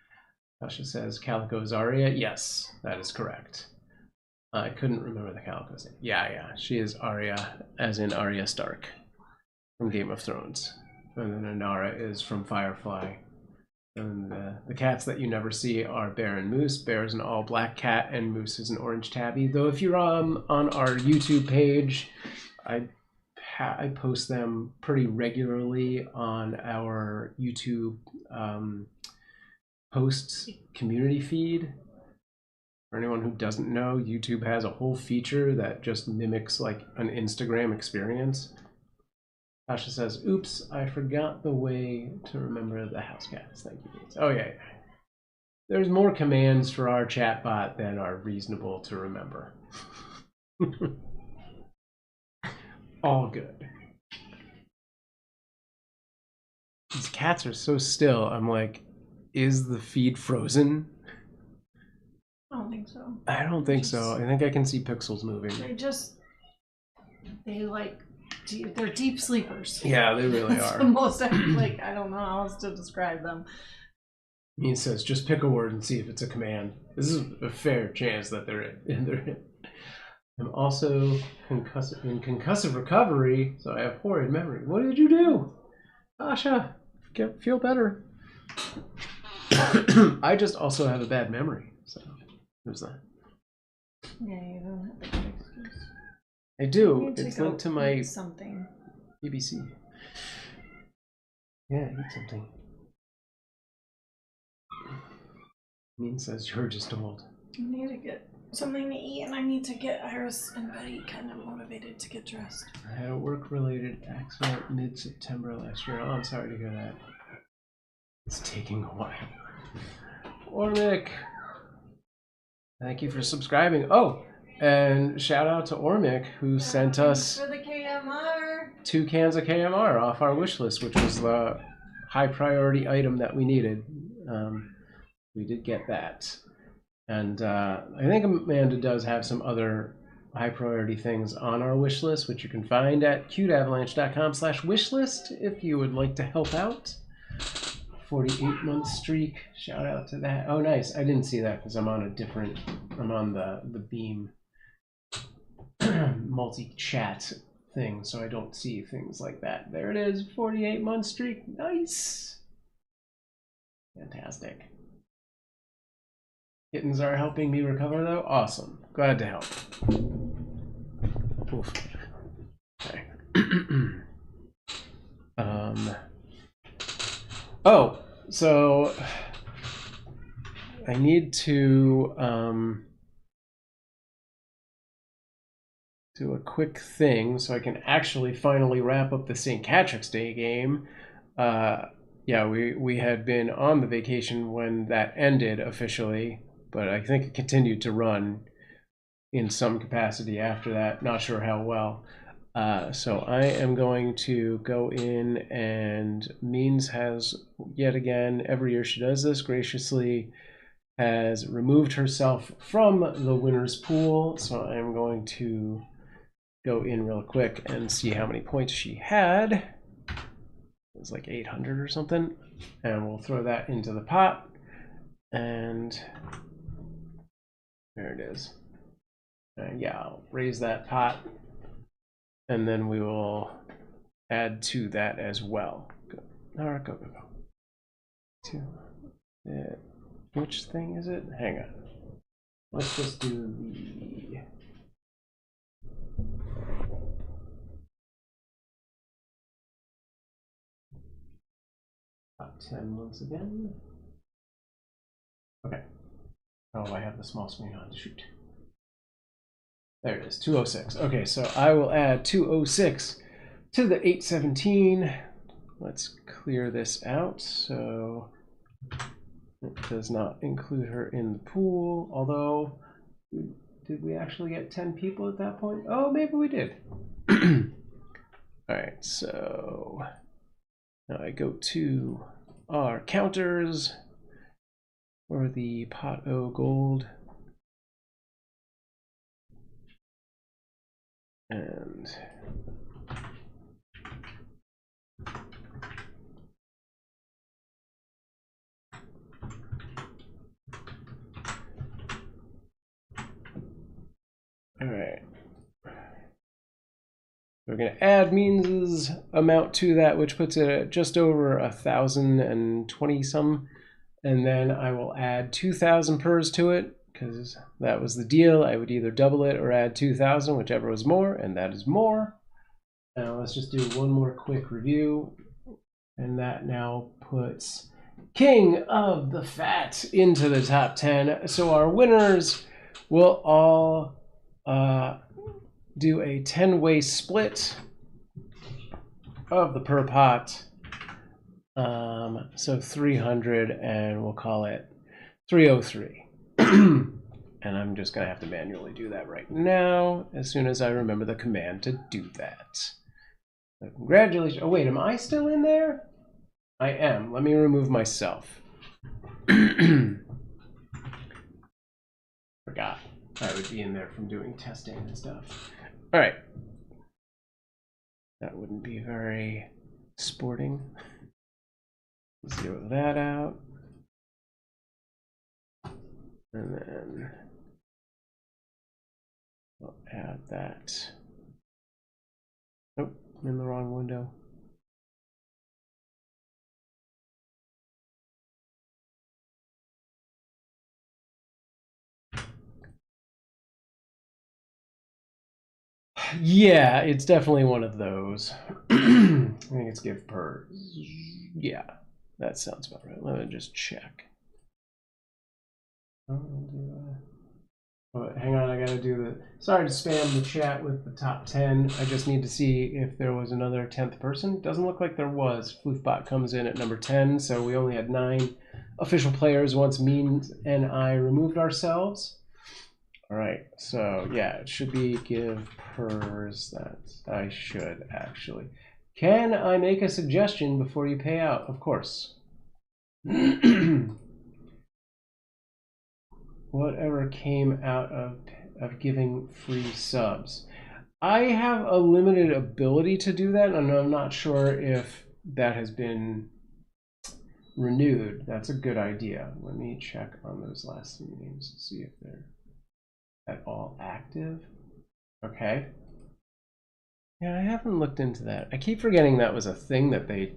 Tasha says, Calico is Arya. Yes, that is correct. I couldn't remember the Calico's name. Yeah. She is Arya, as in Arya Stark from Game of Thrones. And then Inara is from Firefly. And the cats that you never see are Bear and Moose. Bear is an all-black cat, and Moose is an orange tabby. Though if you're on our YouTube page, I post them pretty regularly on our YouTube posts community feed. For anyone who doesn't know, YouTube has a whole feature that just mimics like an Instagram experience. Tasha says, oops, I forgot the way to remember the house cats. Thank you. Oh, yeah. There's more commands for our chatbot than are reasonable to remember. All good. These cats are so still. I'm like, is the feed frozen? I don't think so. I don't think so. I think I can see pixels moving. They're deep sleepers. Yeah, they really are. The most, I don't know how else to describe them. He says, just pick a word and see if it's a command. This is a fair chance that they're in. I'm also in concussive recovery, so I have horrid memory. What did you do? Asha, feel better. I just also have a bad memory, so there's that. Yeah, you don't have a good excuse. I do. It's linked to my something. BBC. Yeah, eat something. Mean says George is old. I need to get something to eat, and I need to get Iris and Betty kind of motivated to get dressed. I had a work-related accident mid-September last year. Oh, I'm sorry to hear that. It's taking a while. Ormic, thank you for subscribing. Oh, and shout out to Ormic, who sent us for the KMR 2 cans of KMR off our wish list, which was the high priority item that we needed. We did get that. And I think Amanda does have some other high priority things on our wish list, which you can find at cuteavalanche.com/wishlist if you would like to help out. 48-month streak. Shout out to that. Oh, nice. I didn't see that because I'm on the Beam multi-chat thing, so I don't see things like that. There it is. 48-month streak. Nice. Fantastic. Kittens are helping me recover, though. Awesome. Glad to help. Oof. Okay. Oh, so I need to do a quick thing so I can actually finally wrap up the St. Catric's Day game. Yeah, we had been on the vacation when that ended officially, but I think it continued to run in some capacity after that. Not sure how well. So I am going to go in, and Means has, yet again, every year she does this, graciously has removed herself from the winner's pool. So I'm going to go in real quick and see how many points she had. It was like 800 or something. And we'll throw that into the pot. And there it is. Yeah, I'll raise that pot. And then we will add to that as well. Go. All right, go. Which thing is it? Hang on. Let's just do the top 10 once again. Okay. Oh, I have the small screen on. Shoot. There it is, 206. Okay, so I will add 206 to the 817. Let's clear this out. So it does not include her in the pool, although did we actually get 10 people at that point? Oh, maybe we did. All right, so now I go to our counters for the pot O gold. And all right, we're going to add Means's amount to that, which puts it at just over 1,020 some, and then I will add 2,000 purrs to it because that was the deal. I would either double it or add 2,000, whichever was more, and that is more. Now let's just do one more quick review, and that now puts King of the Fat into the top 10. So our winners will all do a 10-way split of the per pot. So 300, and we'll call it 303. And I'm just going to have to manually do that right now as soon as I remember the command to do that. So congratulations. Oh, wait, am I still in there? I am. Let me remove myself. Forgot I would be in there from doing testing and stuff. All right. That wouldn't be very sporting. Zero that out. And then I'll add that. Nope, I'm in the wrong window. Yeah, it's definitely one of those. I think it's give per. Yeah, that sounds about right. Let me just check. Oh, hang on, I gotta do the. Sorry to spam the chat with the top 10. I just need to see if there was another 10th person. Doesn't look like there was. Floofbot comes in at number 10, so we only had 9 official players once Means and I removed ourselves. All right, so yeah, it should be give purrs. That I should actually. Can I make a suggestion before you pay out? Of course. whatever came out of giving free subs. I have a limited ability to do that, and I'm not sure if that has been renewed. That's a good idea. Let me check on those last meetings to see if they're at all active. Okay. Yeah, I haven't looked into that. I keep forgetting that was a thing that they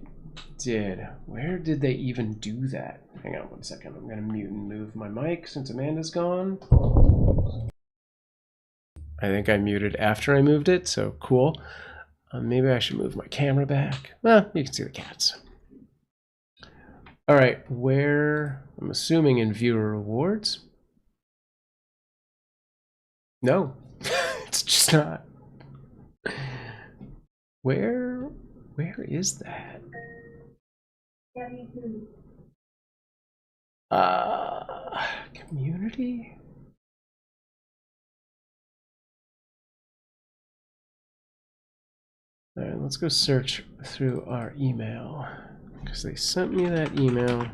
did. Where did they even do that? Hang on one second. I'm going to mute and move my mic since Amanda's gone. I think I muted after I moved it, so cool. Maybe I should move my camera back. Well, you can see the cats. All right, where, I'm assuming in viewer rewards. No, it's just not. Where is that? Community? All right, let's go search through our email because they sent me that email.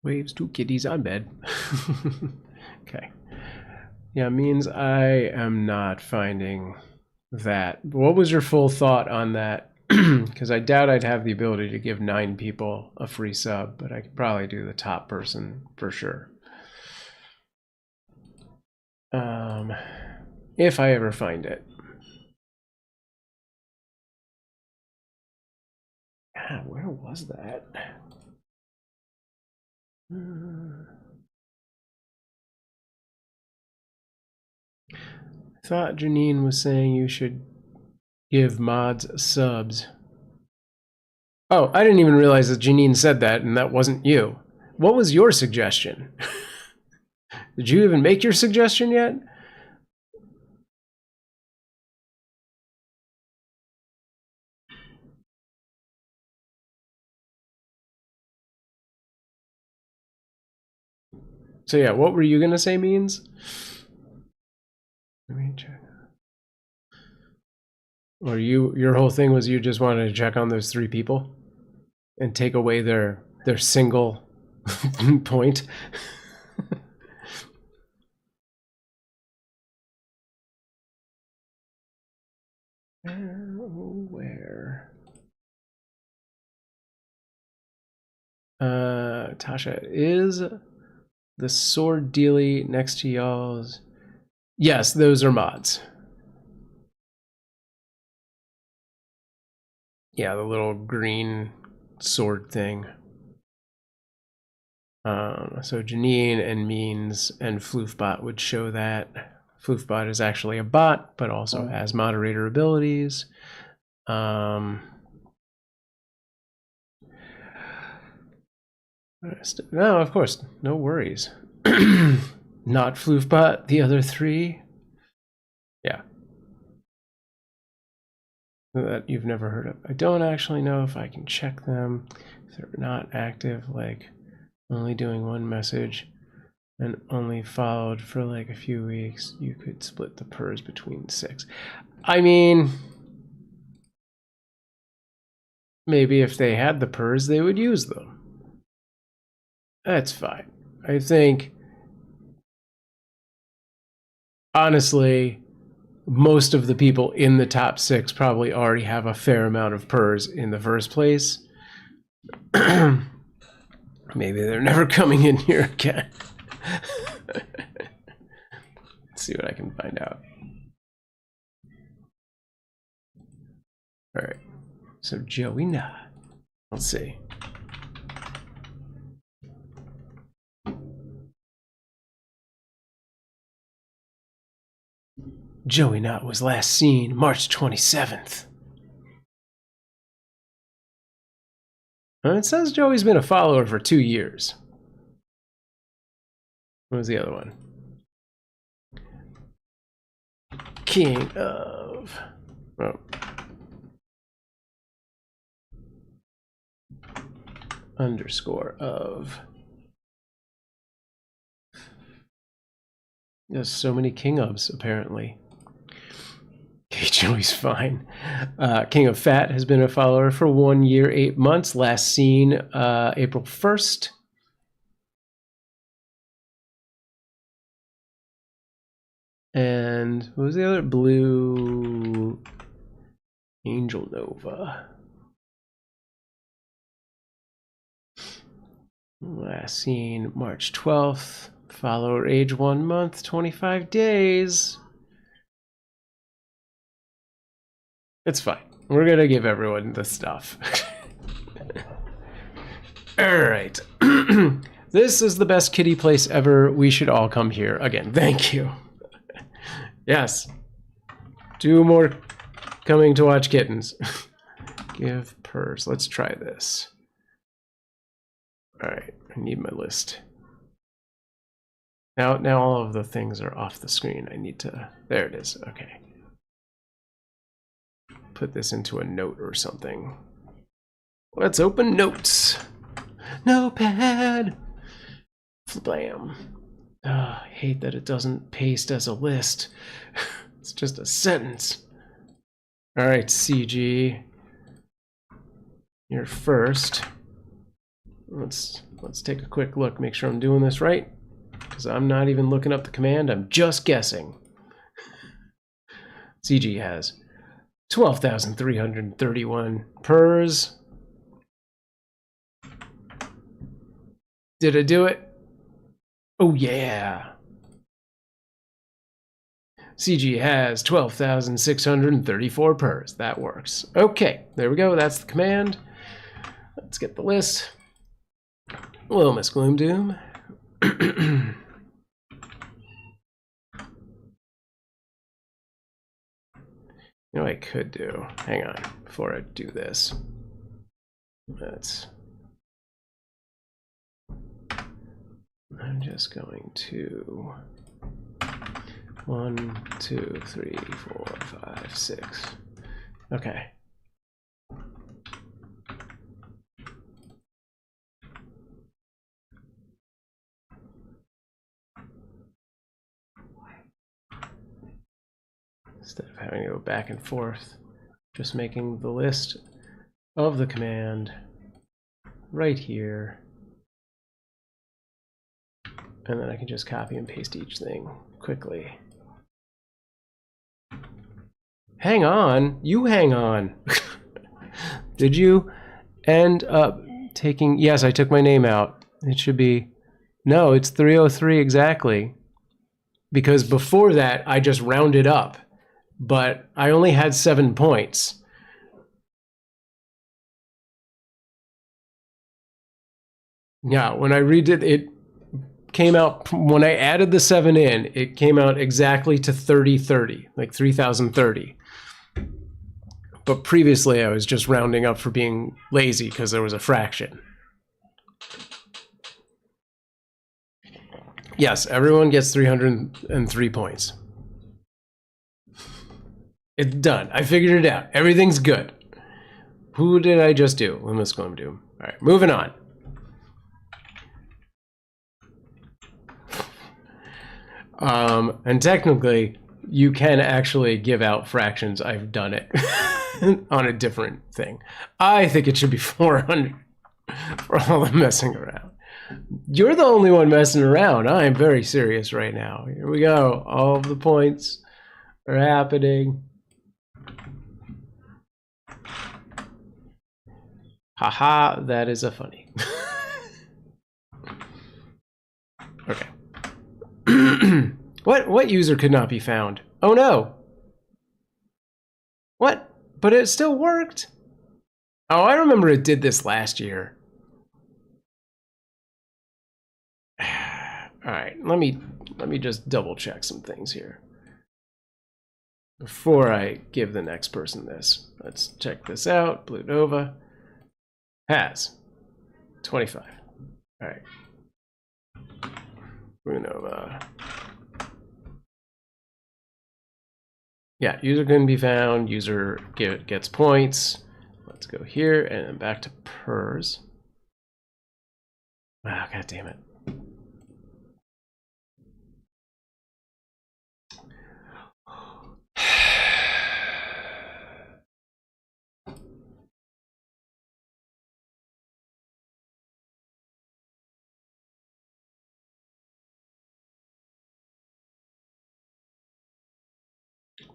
Waves 2 kitties on bed. Okay. Yeah, means I am not finding that. What was your full thought on that? Because I doubt I'd have the ability to give 9 people a free sub, but I could probably do the top person for sure. If I ever find it. God, where was that? I thought Janine was saying you should give mods subs. Oh, I didn't even realize that Janine said that and that wasn't you. What was your suggestion? Did you even make your suggestion yet? So yeah, what were you gonna say means? Let me check. Or your whole thing was you just wanted to check on those 3 people and take away their single point. Where? Tasha, is the sword dealy next to y'all's? Yes, those are mods. Yeah, the little green sword thing. So Janine and Means and Floofbot would show that. Floofbot is actually a bot, but also has moderator abilities. No, of course, no worries. Not Floofbot, the other 3. Yeah. That you've never heard of. I don't actually know if I can check them. If they're not active, like only doing 1 message and only followed for like a few weeks, you could split the purrs between 6. I mean, maybe if they had the purrs, they would use them. That's fine. I think, honestly, most of the people in the top 6 probably already have a fair amount of purrs in the first place. Maybe they're never coming in here again. Let's see what I can find out. All right. So Joey Knott. Let's see. Joey Knott was last seen March 27th. It says Joey's been a follower for 2 years. What was the other one? King of... Oh. Underscore of... There's so many king ofs, apparently. Joey's fine. King of Fat has been a follower for 1 year, 8 months. Last seen April 1st. And what was the other? Blue Angel Nova. Last seen March 12th. Follower age 1 month, 25 days. It's fine. We're gonna give everyone the stuff. Alright. This is the best kitty place ever. We should all come here again. Thank you. Yes. 2 more coming to watch kittens. Give purrs. Let's try this. Alright, I need my list. Now all of the things are off the screen. I need to... There it is. Okay. Put this into a note or something. Let's open notes. Notepad. Blam. Oh, I hate that it doesn't paste as a list. It's just a sentence. All right, CG. You're first. Let's take a quick look. Make sure I'm doing this right, because I'm not even looking up the command. I'm just guessing. CG has 12,331 purrs. Did I do it? Oh yeah. CG has 12,634 purrs. That works. Okay, there we go. That's the command. Let's get the list. Hello, Miss Gloom Doom. You know what I could do? Hang on, before I do this. I'm just going to 1, 2, 3, 4, 5, 6. Okay. Instead of having to go back and forth, just making the list of the command right here. And then I can just copy and paste each thing quickly. Hang on, you hang on. Did you end up taking, yes, I took my name out. It should be, no, it's 303 exactly. Because before that, I just rounded up. But I only had 7 points. Yeah, when I redid it, came out, when I added the 7 in, it came out exactly to 3030, like 3030. But previously I was just rounding up for being lazy because there was a fraction. Yes, everyone gets 303 points. It's done. I figured it out. Everything's good. Who did I just do? Let's go and do. All right, moving on. And technically, you can actually give out fractions. I've done it on a different thing. I think it should be 400 for all the messing around. You're the only one messing around. I am very serious right now. Here we go. All of the points are happening. Haha, that is a funny. Okay. What user could not be found? Oh no. What? But it still worked. Oh, I remember it did this last year. All right, let me just double check some things here before I give the next person this. Let's check this out. Blue Nova has 25. All right. Unova. Yeah, user couldn't be found. User gets points. Let's go here and then back to purrs. Ah, god damn it.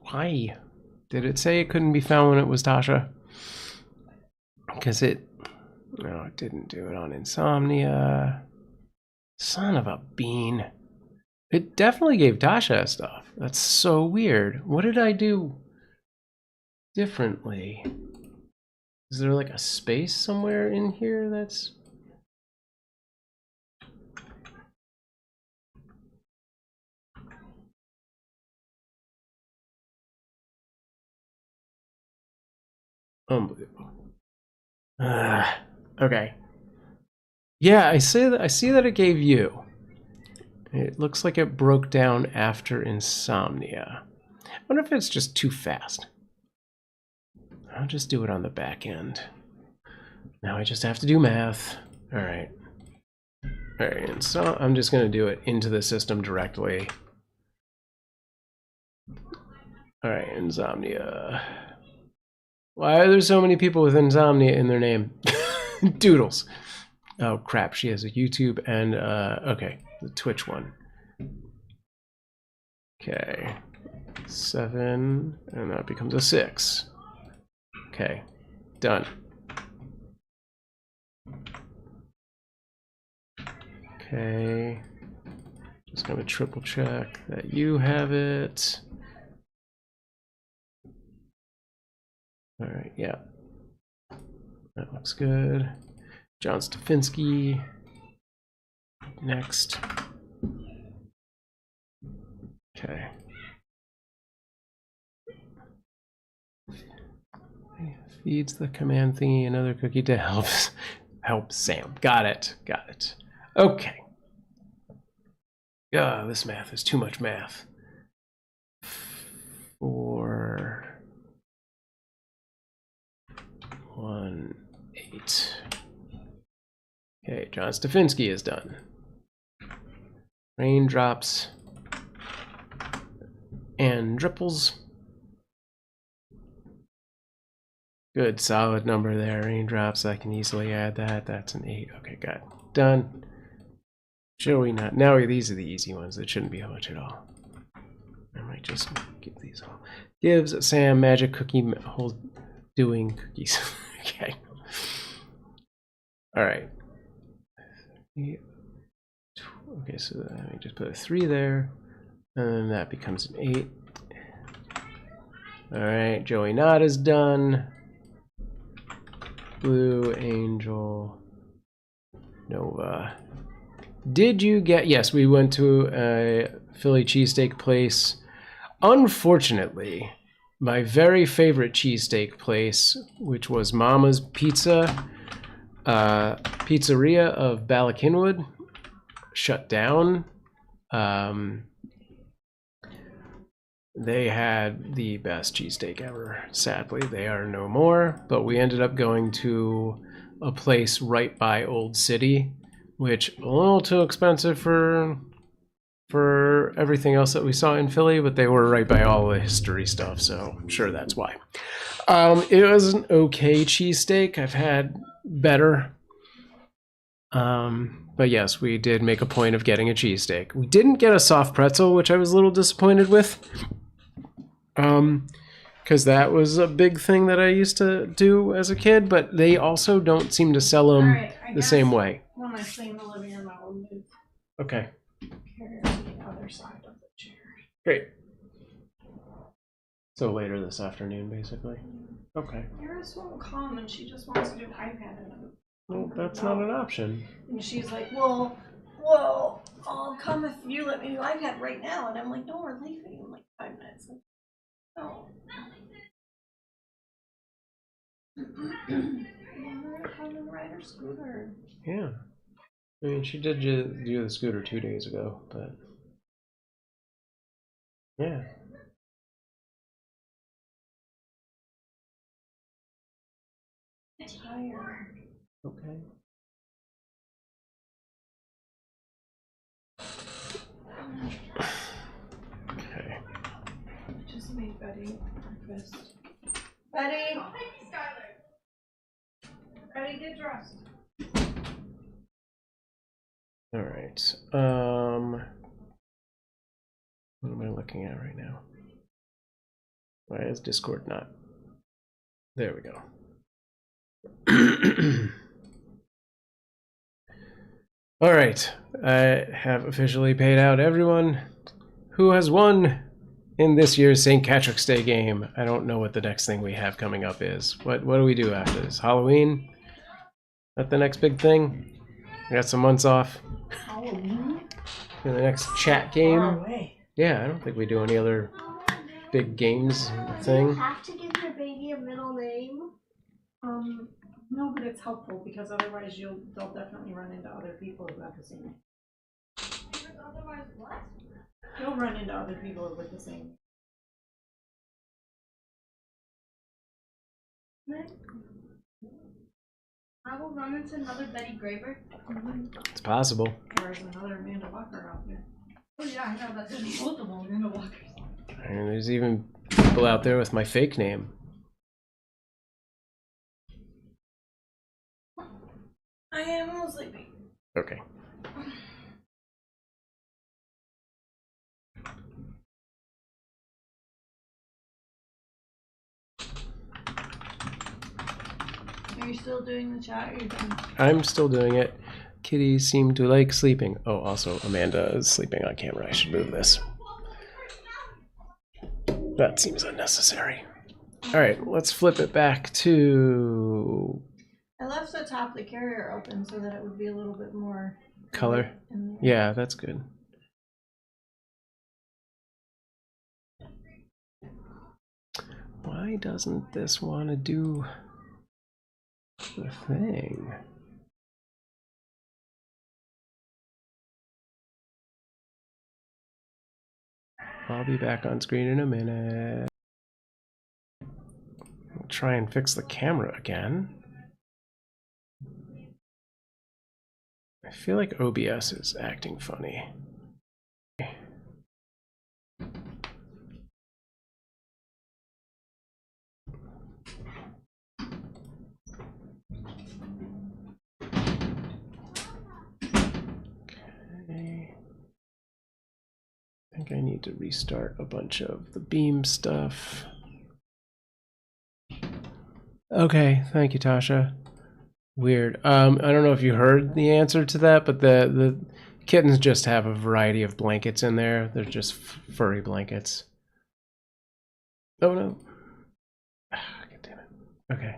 Why? Did it say it couldn't be found when it was Tasha? Because no, it didn't do it on Insomnia. Son of a bean. It definitely gave Tasha stuff. That's so weird. What did I do differently? Is there like a space somewhere in here that's... Unbelievable. Okay. Yeah, I see that it gave you. It looks like it broke down after Insomnia. I wonder if it's just too fast. I'll just do it on the back end. Now I just have to do math. All right. All right, and so I'm just going to do it into the system directly. All right, Insomnia. Why are there so many people with Insomnia in their name? Doodles. Oh crap, she has a YouTube and okay, the Twitch one. Okay, 7, and that becomes a 6. Okay, done. Okay, just gonna triple check that you have it. All right, yeah, that looks good. John Stefanski, next. Okay. Feeds the command thingy another cookie to help Sam. Got it. Got it. Okay. This math is too much math. 4, 1, 8. Okay, John Stefanski is done. Raindrops and dripples. Good, solid number there. Raindrops, I can easily add that. That's an 8. Okay, got it. Done. Joey not. Now these are the easy ones. That shouldn't be much at all. I might just give these all. Gives Sam magic cookie hold doing cookies. Okay. All right. Okay, so let me just put a 3 there, and then that becomes an 8. All right, Joey Knott is done. Blue Angel Nova. Did you get... Yes, we went to a Philly cheesesteak place. Unfortunately, my very favorite cheesesteak place, which was Mama's Pizza, Pizzeria of Ballackinwood, shut down. They had the best cheesesteak ever. Sadly, they are no more, but we ended up going to a place right by Old City, which a little too expensive for everything else that we saw in Philly, but they were right by all the history stuff, so I'm sure that's why. It was an okay cheesesteak. I've had better. But yes, we did make a point of getting a cheesesteak. We didn't get a soft pretzel, which I was a little disappointed with. Because that was a big thing that I used to do as a kid, but they also don't seem to sell them the same way. When I stay in the living room, I will move. Okay. Carry on the other side of the chair. Great. So later this afternoon, basically. Okay. Iris won't come, and she just wants to do an iPad. Well, that's not an option. And she's like, well, I'll come if you let me do iPad right now. And I'm like, no, we're leaving in like 5 minutes. Like, no. I'm gonna come and ride her scooter. Yeah. I mean, she did do the scooter 2 days ago, but yeah. Tired. Okay. Okay. Just made Betty breakfast. Betty! Betty, get dressed. All right. What am I looking at right now? Why is Discord not? There we go. All right. I have officially paid out everyone who has won in this year's St. Patrick's Day game. I don't know what the next thing we have coming up is. What do we do after this? Halloween? That the next big thing? We got some months off. Halloween? In the next chat game? Far away. Yeah, I don't think we do any other big games thing. Do you have to give your baby a middle name? No, but it's helpful because otherwise they'll definitely run into other people who have the same name. Otherwise what? You'll run into other people with the same name. I will run into another Betty Graber. It's possible. There's another Amanda Walker out there. Oh yeah, I know that there's multiple Amanda Walkers. And there's even people out there with my fake name. I am a little sleepy. Okay. Are you still doing the chat? Or you're done? I'm still doing it. Kitties seem to like sleeping. Oh, also, Amanda is sleeping on camera. I should move this. That seems unnecessary. All right, let's flip it back to I left the top of the carrier open so that it would be a little bit more color. Yeah, that's good. Why doesn't this want to do the thing? I'll be back on screen in a minute. I'll try and fix the camera again. I feel like OBS is acting funny. I think I need to restart a bunch of the beam stuff. Okay, thank you, Tasha. Weird. I don't know if you heard the answer to that, but the kittens just have a variety of blankets in there. They're just furry blankets. Oh no. God damn it. Okay.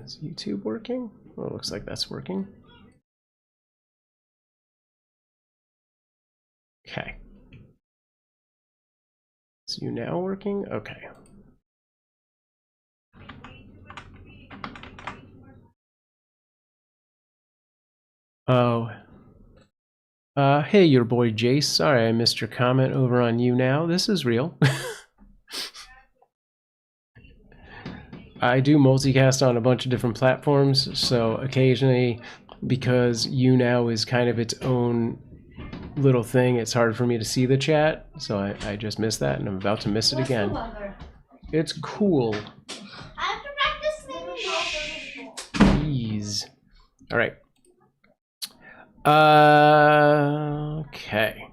Is YouTube working? Well, it looks like that's working. Okay. Is you now working? Okay. Oh. Hey, your boy Jace. Sorry I missed your comment over on You Now. This is real. I do multicast on a bunch of different platforms, so occasionally, because You Now is kind of its own little thing, it's hard for me to see the chat, so I just missed that, and I'm about to miss it again. What's the weather? It's cool. I have to practice singing. Jeez. All right. Okay.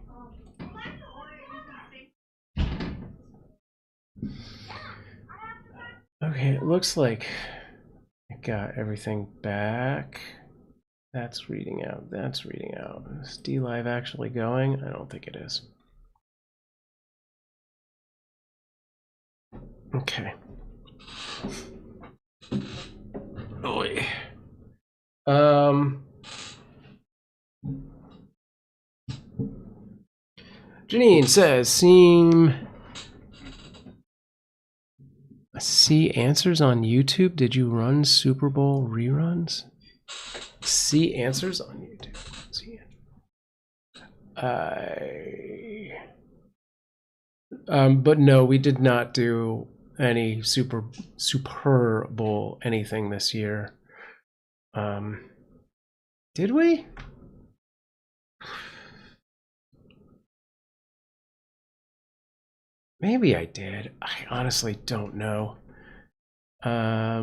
Okay, it looks like I got everything back. That's reading out. That's reading out. Is DLive actually going? I don't think it is. Okay. Oy. Janine says, see answers on YouTube? Did you run Super Bowl reruns? See answers on YouTube. See but no, we did not do any Super Bowl anything this year. Did we? Maybe I did. I honestly don't know. I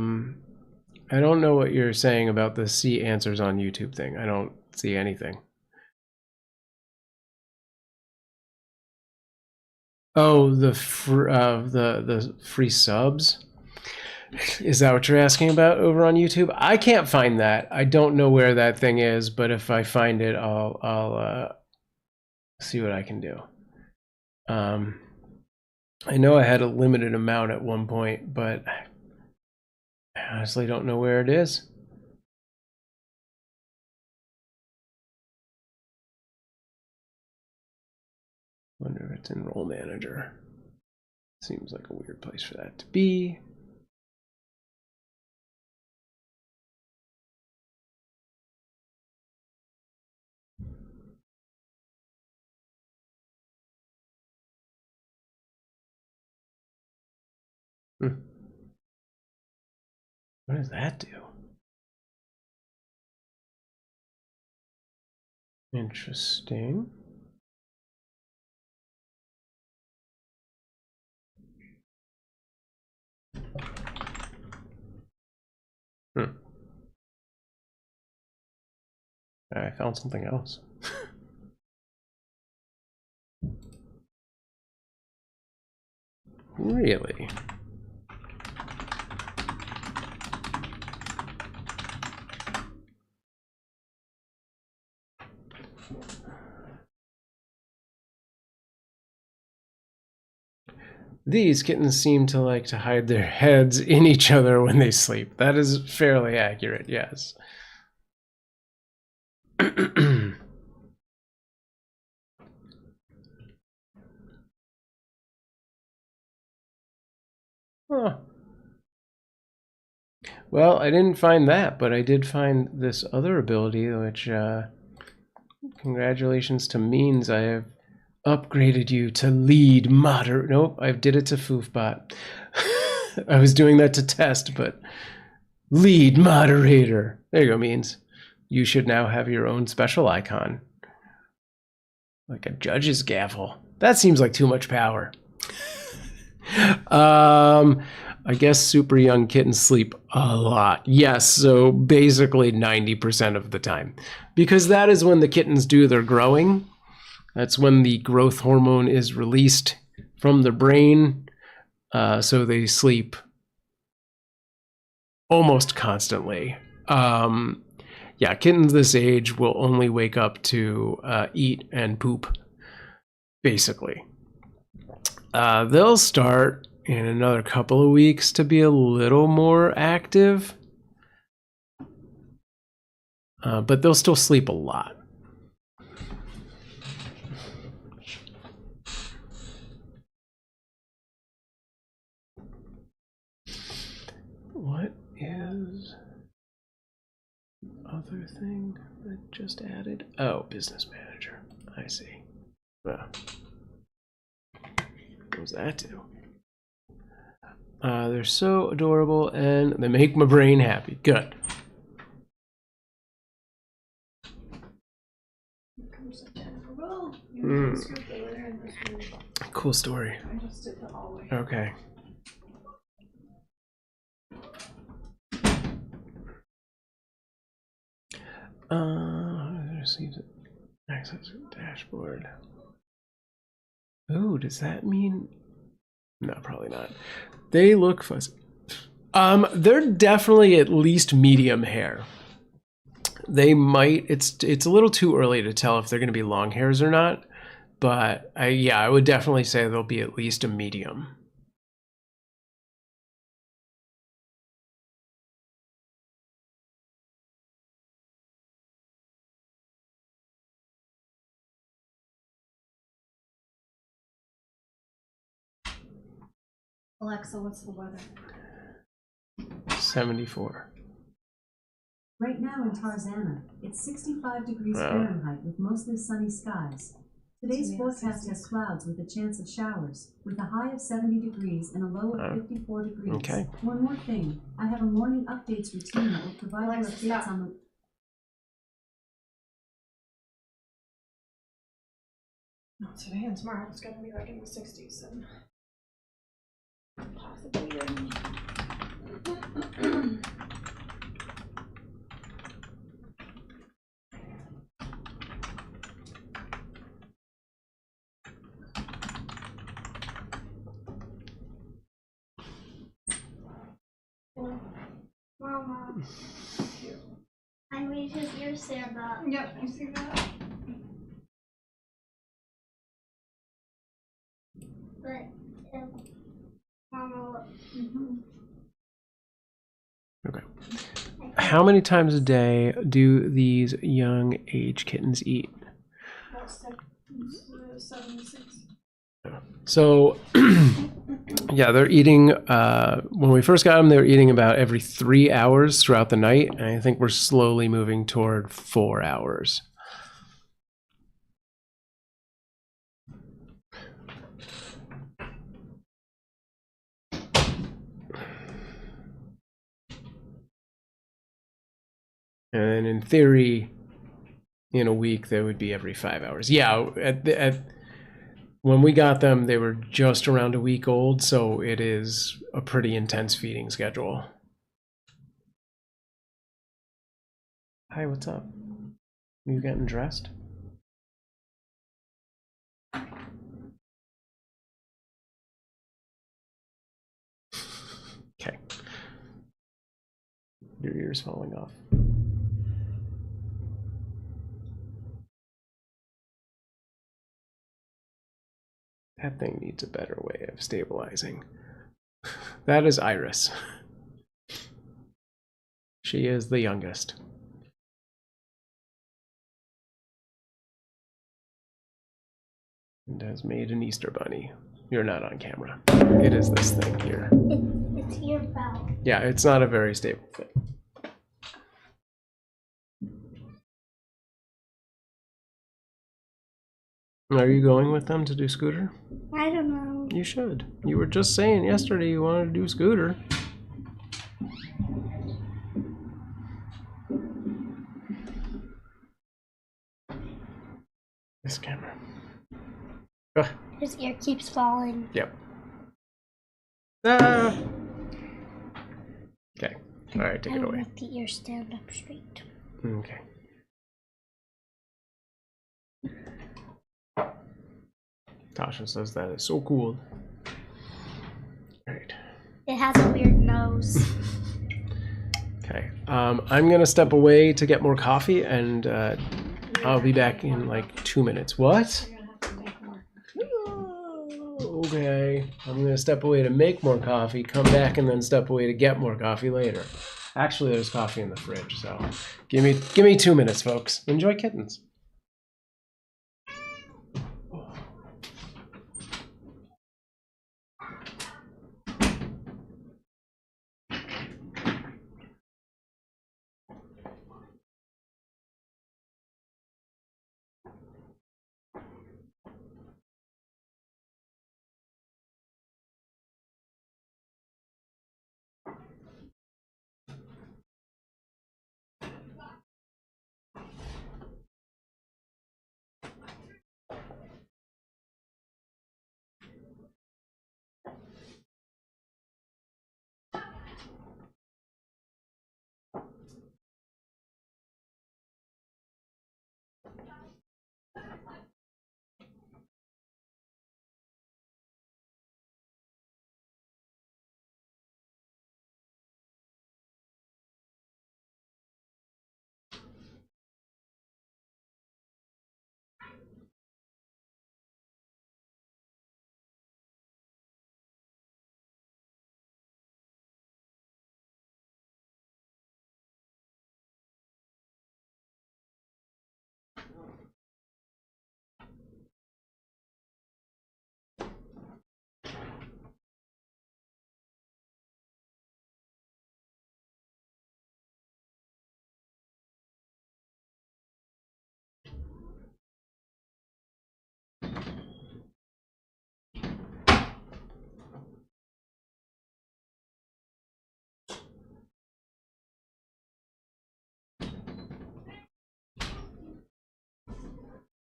don't know what you're saying about the see answers on YouTube thing. I don't see anything. Oh, the free subs? Is that what you're asking about over on YouTube? I can't find that. I don't know where that thing is, but if I find it, I'll see what I can do. I know I had a limited amount at one point, but I honestly don't know where it is. Wonder if it's in Role Manager. Seems like a weird place for that to be. What does that do? Interesting. I found something else. Really? These kittens seem to like to hide their heads in each other when they sleep. That is fairly accurate, yes. Huh. Well, I didn't find that, but I did find this other ability, which, congratulations to means I have upgraded you to lead moderator. Nope, I did it to Foofbot. I was doing that to test, but lead moderator. There you go, means. You should now have your own special icon. Like a judge's gavel. That seems like too much power. I guess super young kittens sleep a lot. Yes, so basically 90% of the time. Because that is when the kittens do their growing. That's when the growth hormone is released from the brain. So they sleep almost constantly. Yeah, kittens this age will only wake up to eat and poop, basically. They'll start in another couple of weeks to be a little more active, but they'll still sleep a lot. What is the other thing that just added? Oh, business manager. I see. Well, what does that do? They're so adorable and they make my brain happy. Good. Cool story. Okay. Receives access to the dashboard. Oh, does that mean? No, probably not. They look fuzzy. They're definitely at least medium hair. They might. It's a little too early to tell if they're going to be long hairs or not. But yeah, I would definitely say they'll be at least a medium. Alexa, what's the weather? 74. Right now in Tarzana, it's 65 degrees Wow. Fahrenheit with mostly sunny skies. Today's Yeah, forecast 60s. has clouds with a chance of showers, with a high of 70 degrees and a low Wow. of 54 degrees. Okay. One more thing, I have a morning updates routine that will provide you Alexa, updates stop. on the... No, today and tomorrow it's gonna be like in the 60s and possibly rain. Mama, I made his ear stand up. Yep, you see that? But, Mama, look. Okay. How many times a day do these young age kittens eat? About 76. So, yeah, they're eating, when we first got them, they were eating about every 3 hours throughout the night. And I think we're slowly moving toward 4 hours. And in theory, in a week, they would be every 5 hours. Yeah, when we got them, they were just around a week old, so it is a pretty intense feeding schedule. Hi, what's up? You getting dressed? Okay. Your ear's falling off. That thing needs a better way of stabilizing. That is Iris. She is the youngest. And has made an Easter bunny. You're not on camera. It is this thing here. It's your belt. Yeah, it's not a very stable thing. Are you going with them to do scooter? I don't know. You should. You were just saying yesterday you wanted to do scooter. This camera. Ugh. His ear keeps falling. Yep. Ah. Okay. All right, take I it will away. make the ear stand up straight. Okay. Tasha says that is so cool. All right. It has a weird nose. Okay. I'm gonna step away to get more coffee, and I'll be back in like 2 minutes. What? You're gonna have to make more. Okay. I'm gonna step away to make more coffee, come back, and then step away to get more coffee later. Actually, there's coffee in the fridge, so give me 2 minutes, folks. Enjoy kittens.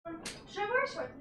Should I wear shorts?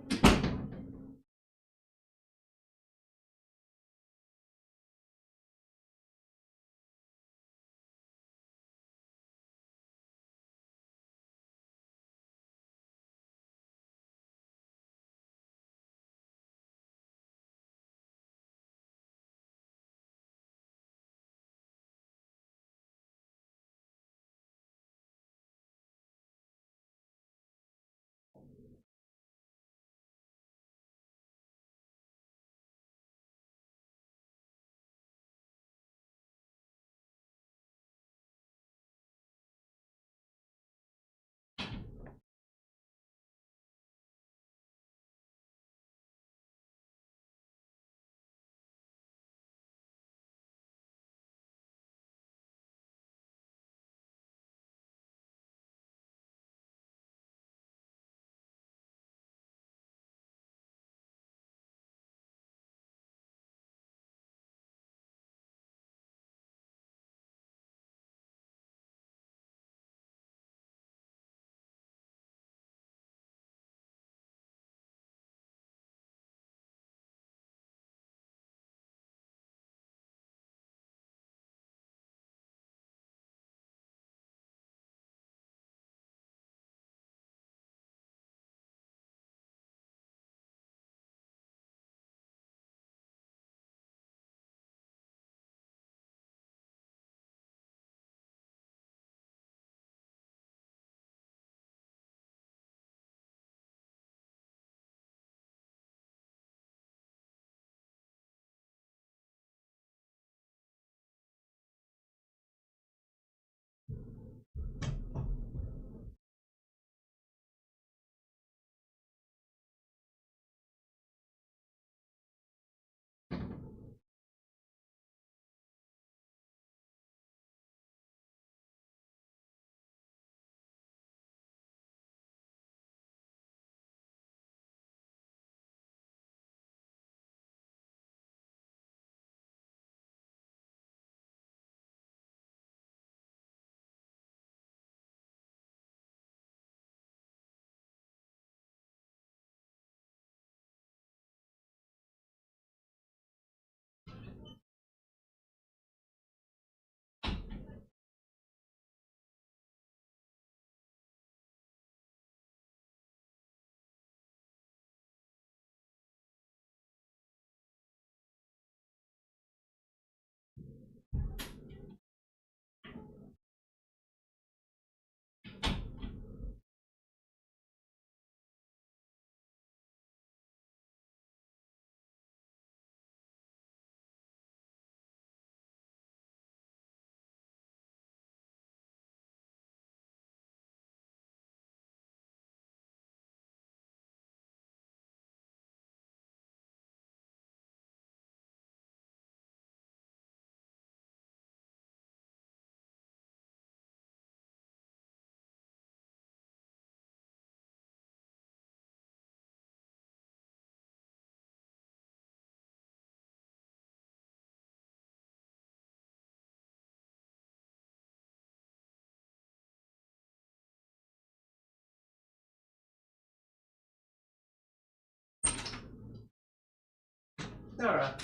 Nora.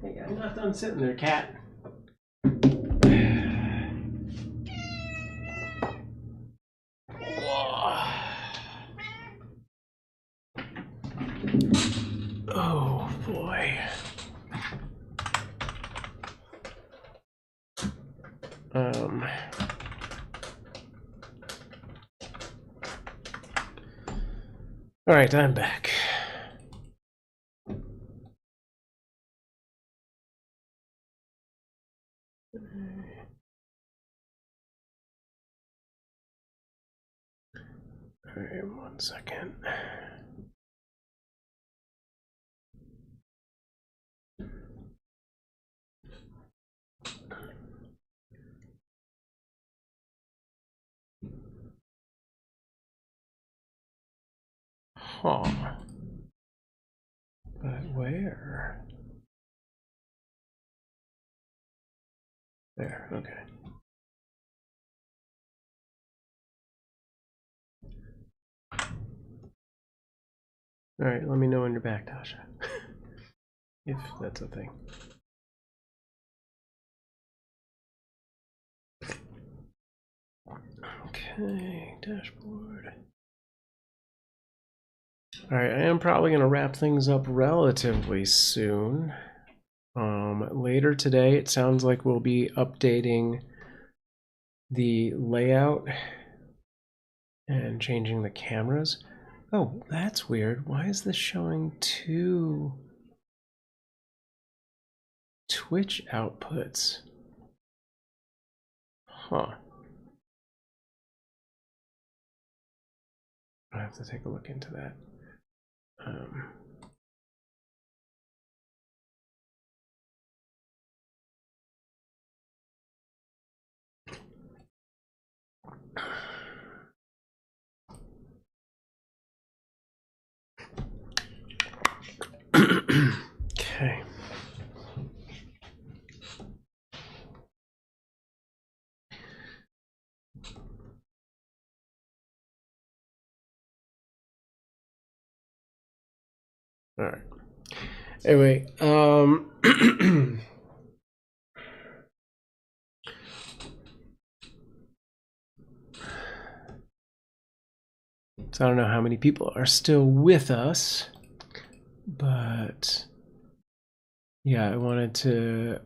Hey, I'm not done sitting there, cat. Oh boy. All right, I'm back. All right, 1 second. Huh. But where? There, okay. All right, let me know when you're back, Tasha. If that's a thing. Okay, dashboard. All right, I am probably going to wrap things up relatively soon. Later today, it sounds like we'll be updating the layout and changing the cameras. Oh, that's weird. Why is this showing 2 Twitch outputs? Huh. I have to take a look into that. Okay. All right. Anyway, so I don't know how many people are still with us, but yeah, I wanted to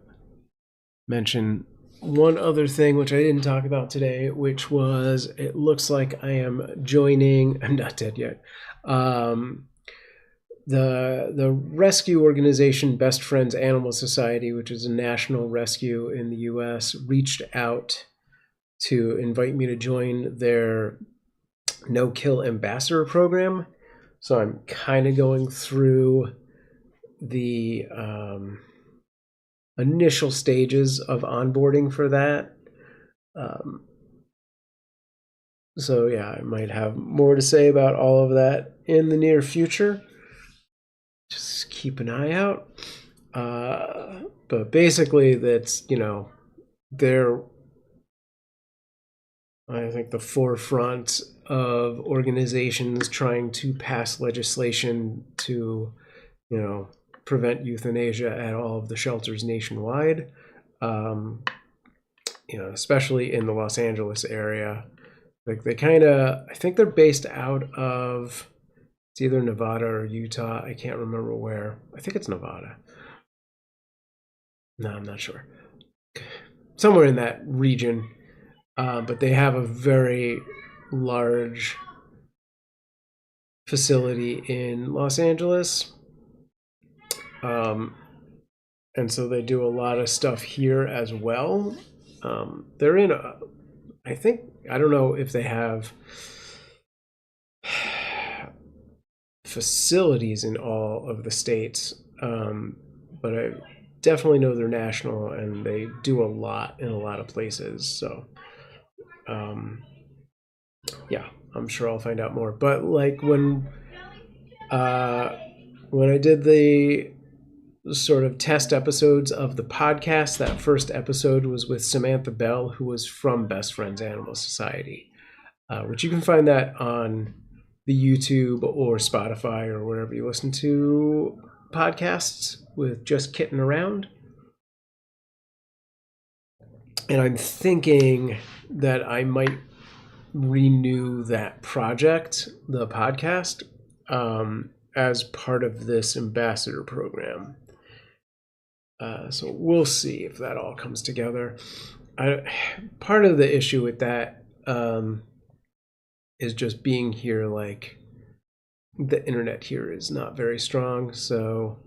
mention one other thing which I didn't talk about today, which was it looks like I am joining, I'm not dead yet, the rescue organization Best Friends Animal Society, which is a national rescue in the US, reached out to invite me to join their no-kill ambassador program. So I'm kind of going through the initial stages of onboarding for that. So yeah, I might have more to say about all of that in the near future. Just keep an eye out. But basically that's, you know, they're, I think, the forefront of organizations trying to pass legislation to, you know, prevent euthanasia at all of the shelters nationwide. You know, especially in the Los Angeles area. Like they kind of, I think they're based out of, it's either Nevada or Utah. I can't remember where. I think it's Nevada. No, I'm not sure. Somewhere in that region. But they have a very large facility in Los Angeles. And so they do a lot of stuff here as well. They're in a, I think, I don't know if they have facilities in all of the states, but I definitely know they're national and they do a lot in a lot of places. So, yeah, I'm sure I'll find out more. But like when I did the sort of test episodes of the podcast, that first episode was with Samantha Bell, who was from Best Friends Animal Society, which you can find that on the YouTube or Spotify or wherever you listen to podcasts with Just Kitten Around. And I'm thinking that I might renew that project, the podcast, as part of this ambassador program. So we'll see if that all comes together. Part of the issue with that is just being here, like the internet here is not very strong. So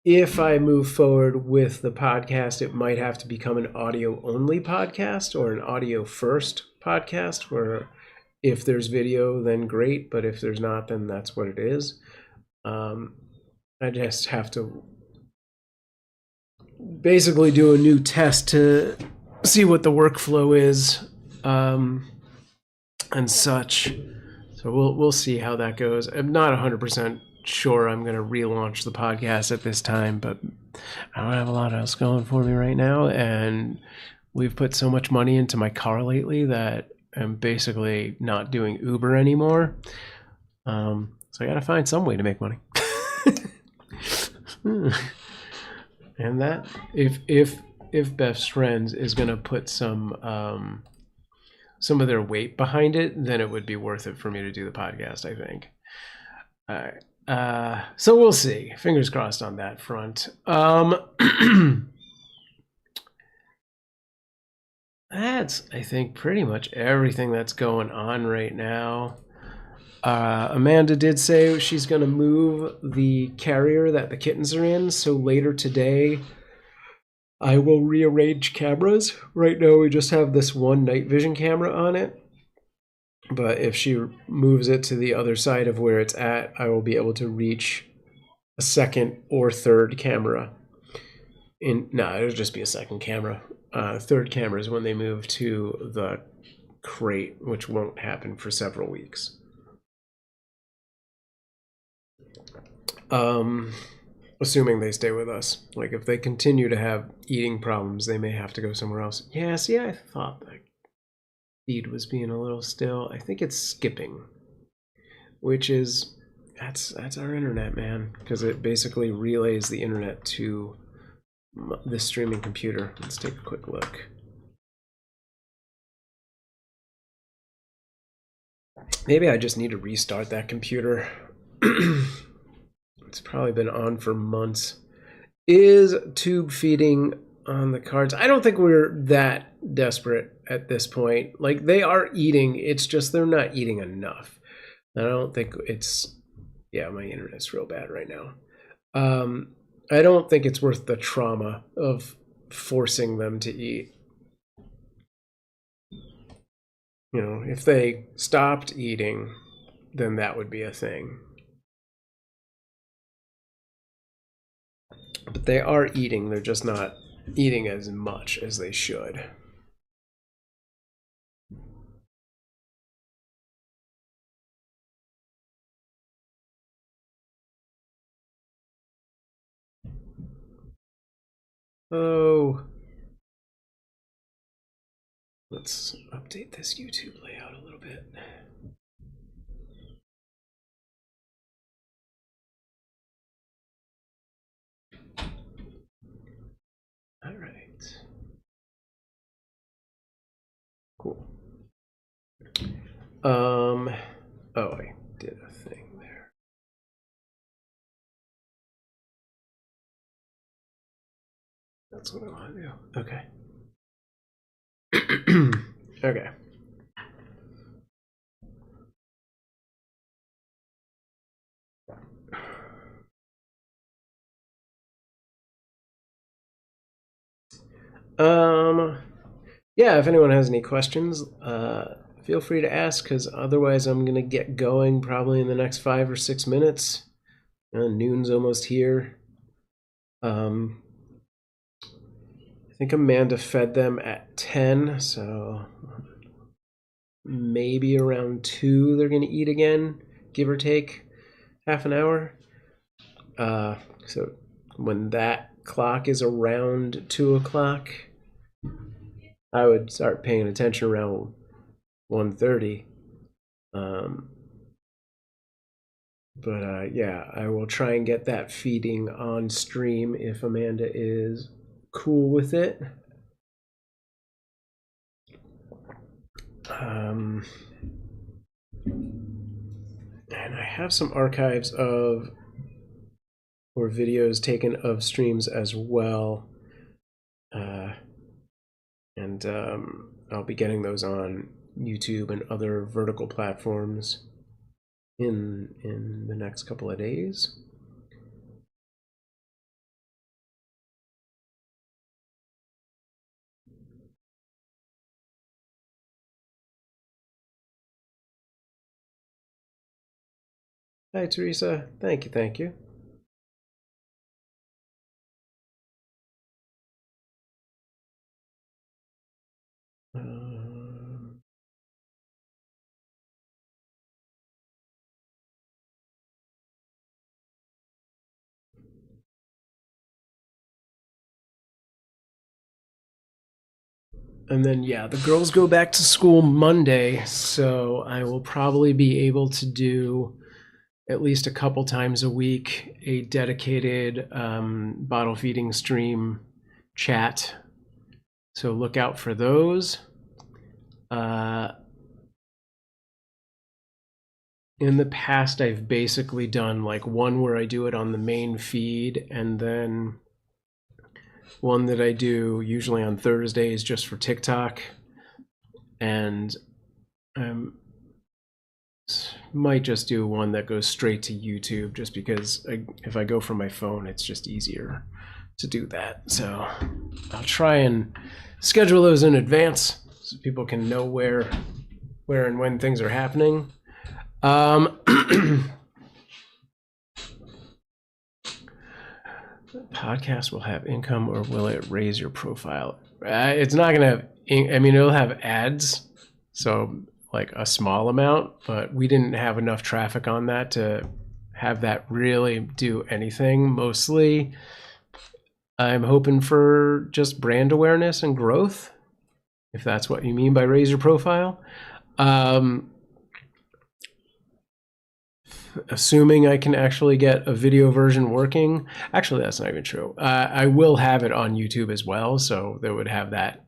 if I move forward with the podcast, it might have to become an audio only podcast or an audio first podcast, where if there's video, then great. But if there's not, then that's what it is. I just have to basically do a new test to see what the workflow is, and such. So we'll see how that goes. I'm not 100% sure I'm going to relaunch the podcast at this time, but I don't have a lot else going for me right now, and we've put so much money into my car lately that I'm basically not doing Uber anymore. So I got to find some way to make money. And that, if Best Friends is going to put some of their weight behind it, then it would be worth it for me to do the podcast, I think. All right. So we'll see. Fingers crossed on that front. That's, I think, pretty much everything that's going on right now. Amanda did say she's going to move the carrier that the kittens are in, so later today I will rearrange cameras. Right now we just have this one night vision camera on it, but if she moves it to the other side of where it's at, I will be able to reach a second or third camera. It'll just be a second camera. Third camera is when they move to the crate, which won't happen for several weeks. Assuming they stay with us. Like, if they continue to have eating problems, they may have to go somewhere else. Yeah, see, I thought that feed was being a little still. I think it's skipping, which is, that's our internet, man, because it basically relays the internet to the streaming computer. Let's take a quick look. Maybe I just need to restart that computer. It's probably been on for months. Is tube feeding on the cards? I don't think we're that desperate at this point. Like, they are eating, it's just they're not eating enough. I don't think it's, yeah, my internet's real bad right now. I don't think it's worth the trauma of forcing them to eat. You know, if they stopped eating, then that would be a thing. But they are eating, they're just not eating as much as they should. Oh. Let's update this YouTube layout a little bit. All right. Cool. Oh, I did a thing there. That's what I want to do. Okay. Okay. Yeah, if anyone has any questions, feel free to ask, because otherwise I'm going to get going probably in the next 5 or 6 minutes. Noon's almost here. I think Amanda fed them at 10, so maybe around 2 they're going to eat again, give or take half an hour. So when that clock is around 2 o'clock, I would start paying attention around 1:30. But yeah, I will try and get that feeding on stream if Amanda is cool with it. And I have some archives of or videos taken of streams as well. And I'll be getting those on YouTube and other vertical platforms in the next couple of days. Hi, Teresa. Thank you, thank you. And then, yeah, the girls go back to school Monday, so I will probably be able to do at least a couple times a week, a dedicated bottle feeding stream chat. So look out for those. In the past, I've basically done like one where I do it on the main feed, and then one that I do usually on Thursdays just for TikTok, and might just do one that goes straight to YouTube, just because if I go from my phone, it's just easier to do that. So I'll try and schedule those in advance so people can know where and when things are happening. Podcast will have income, or will it raise your profile? It's not gonna have. I mean, it'll have ads, so like a small amount, but we didn't have enough traffic on that to have that really do anything. Mostly, I'm hoping for just brand awareness and growth, if that's what you mean by raise your profile. Assuming I can actually get a video version working. Actually, that's not even true. I will have it on YouTube as well, so that would have that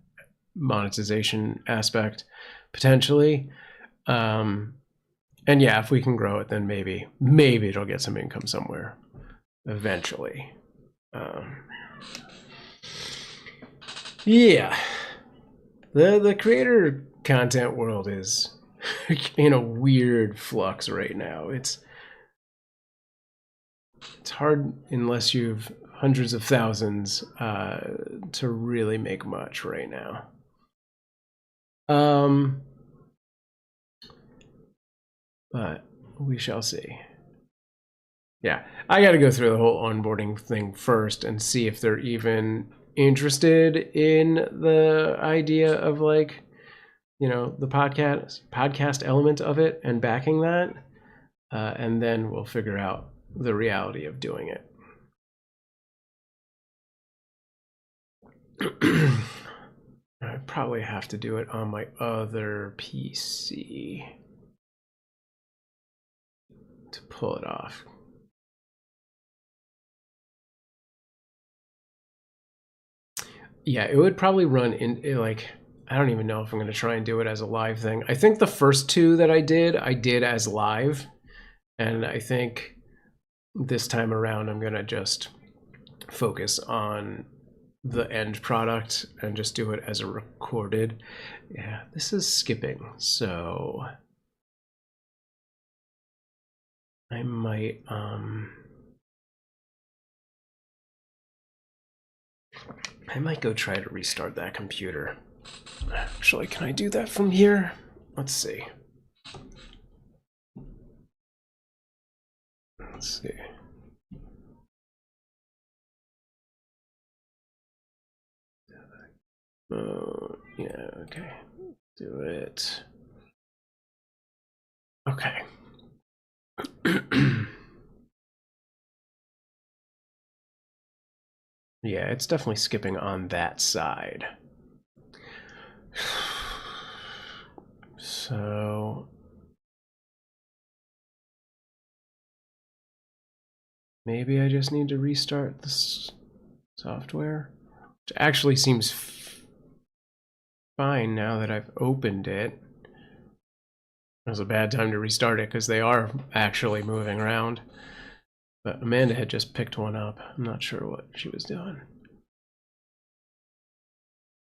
monetization aspect potentially. And yeah, if we can grow it, then maybe it'll get some income somewhere eventually. Yeah, the creator content world is in a weird flux right now. It's hard unless you've hundreds of thousands to really make much right now. But we shall see. Yeah, I got to go through the whole onboarding thing first and see if they're even interested in the idea of, like, you know, the podcast element of it and backing that, and then we'll figure out the reality of doing it. I probably have to do it on my other PC to pull it off. Yeah, it would probably run in, like, I don't even know if I'm going to try and do it as a live thing. I think the first two that I did as live, and I think this time around I'm going to just focus on the end product and just do it as a recorded. Yeah, this is skipping, so I might go try to restart that computer. Actually, can I do that from here? Let's see. Let's see. Oh, yeah, okay. Do it. Okay. Yeah, it's definitely skipping on that side. So maybe I just need to restart this software, which actually seems fine now that I've opened it. It was a bad time to restart it because they are actually moving around. But Amanda had just picked one up. I'm not sure what she was doing.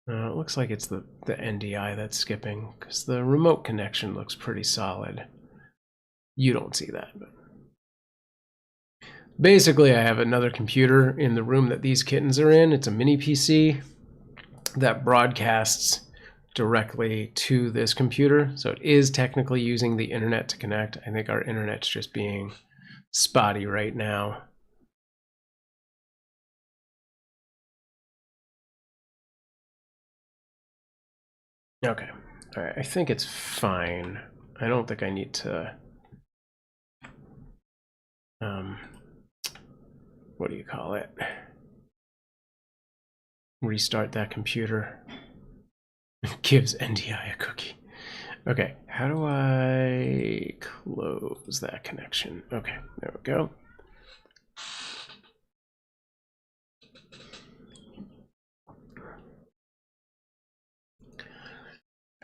It looks like it's the NDI that's skipping, because the remote connection looks pretty solid. You don't see that, but basically I have another computer in the room that these kittens are in. It's a mini PC that broadcasts directly to this computer, so it is technically using the internet to connect. I think our internet's just being spotty right now. Okay, all right, I think it's fine. I don't think I need to what do you call it, restart that computer. Gives NDI a cookie. Okay, How do I close that connection? Okay, there we go.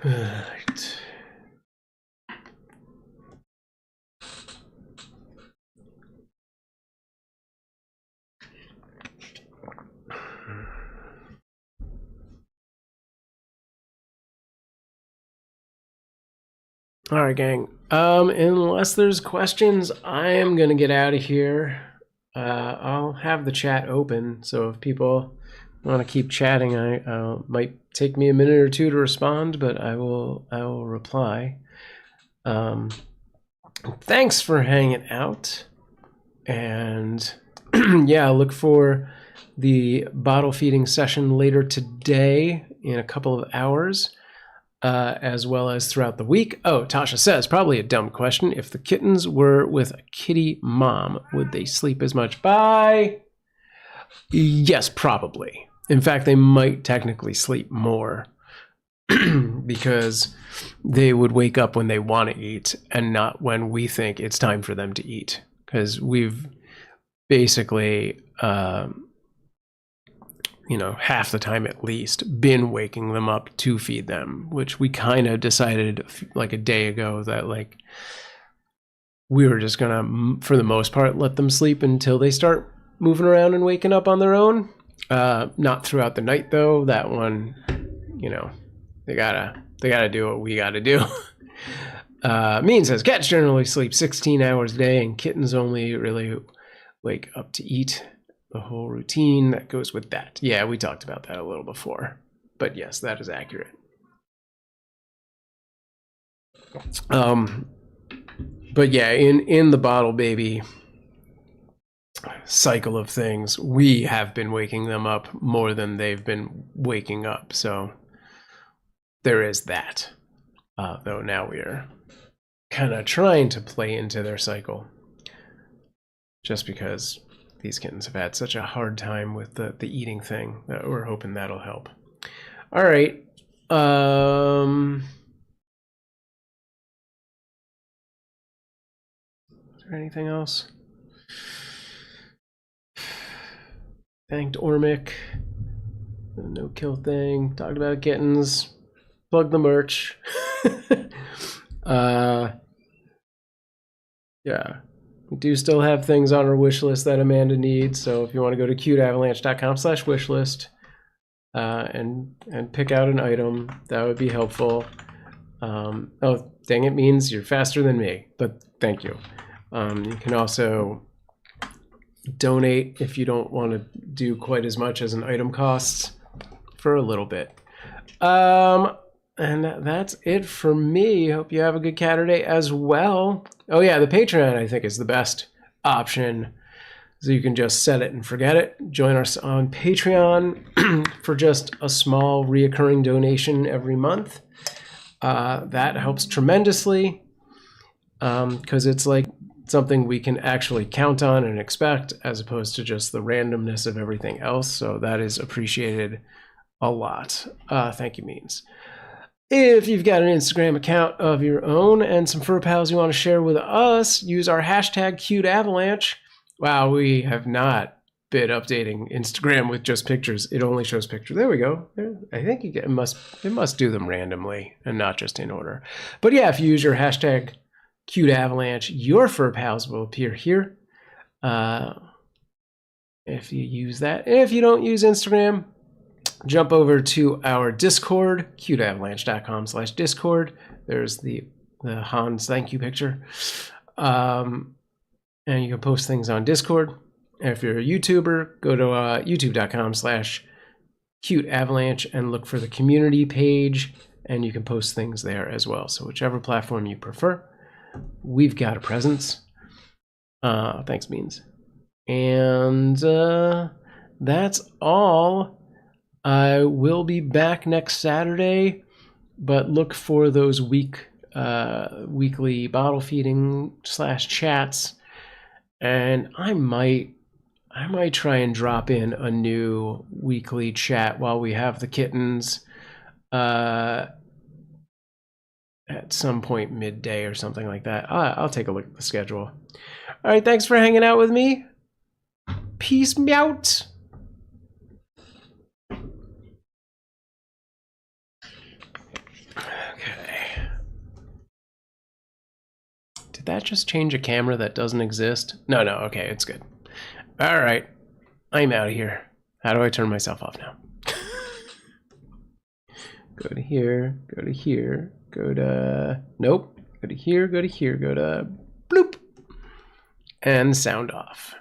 Right. All right, gang. Unless there's questions, I am gonna get out of here. I'll have the chat open, so if people want to keep chatting, I might take me a minute or two to respond, but I will reply. Thanks for hanging out, and yeah, look for the bottle feeding session later today in a couple of hours. As well as throughout the week. Oh, Tasha says, probably a dumb question. If the kittens were with a kitty mom, would they sleep as much? Bye. Yes, probably. In fact, they might technically sleep more because they would wake up when they want to eat and not when we think it's time for them to eat. Because we've basically half the time at least, been waking them up to feed them, which we kind of decided like a day ago that like we were just gonna, for the most part, let them sleep until they start moving around and waking up on their own. Not throughout the night though. That one, they gotta do what we gotta do. Mean says cats generally sleep 16 hours a day, and kittens only really wake up to eat. The whole routine that goes with that. Yeah, we talked about that a little before. But yes, that is accurate. But yeah, in the bottle baby cycle of things, we have been waking them up more than they've been waking up. So there is that. Though now we are kind of trying to play into their cycle. Just because these kittens have had such a hard time with the eating thing that we're hoping that'll help. All right. Is there anything else? Thanked Ormic. The no-kill thing. Talked about kittens. Plug the merch. Yeah. We do still have things on our wish list that Amanda needs, so if you want to go to cuteavalanche.com/wishlist and pick out an item, that would be helpful. Oh, dang, it means you're faster than me, but thank you. You can also donate if you don't want to do quite as much as an item costs for a little bit. And that's it for me. Hope you have a good Caturday as well. Oh yeah, the Patreon I think is the best option. So you can just set it and forget it. Join us on Patreon for just a small reoccurring donation every month. That helps tremendously because it's like something we can actually count on and expect as opposed to just the randomness of everything else. So that is appreciated a lot. Thank you, Means. If you've got an Instagram account of your own and some fur pals you want to share with us, use our hashtag Cuteavalanche. Wow, we have not been updating Instagram with just pictures. It only shows pictures. There we go. I think it must do them randomly and not just in order. But yeah, if you use your hashtag Cuteavalanche, your fur pals will appear here. If you use that. If you don't use Instagram, jump over to our Discord, cuteavalanche.com/Discord. There's the Hans thank you picture. And you can post things on Discord. And if you're a YouTuber, go to youtube.com/Cuteavalanche and look for the community page, and you can post things there as well. So whichever platform you prefer, we've got a presence. Thanks, Means. And that's all. I will be back next Saturday, but look for those weekly bottle feeding /chats, and I might try and drop in a new weekly chat while we have the kittens at at some point midday or something like that. I'll take a look at the schedule. All right, thanks for hanging out with me. Peace out. Okay. Did that just change a camera that doesn't exist? No, okay, it's good. All right, I'm out of here. How do I turn myself off now? Go to here, go to here, go to, nope, go to here, go to here, go to bloop, and sound off.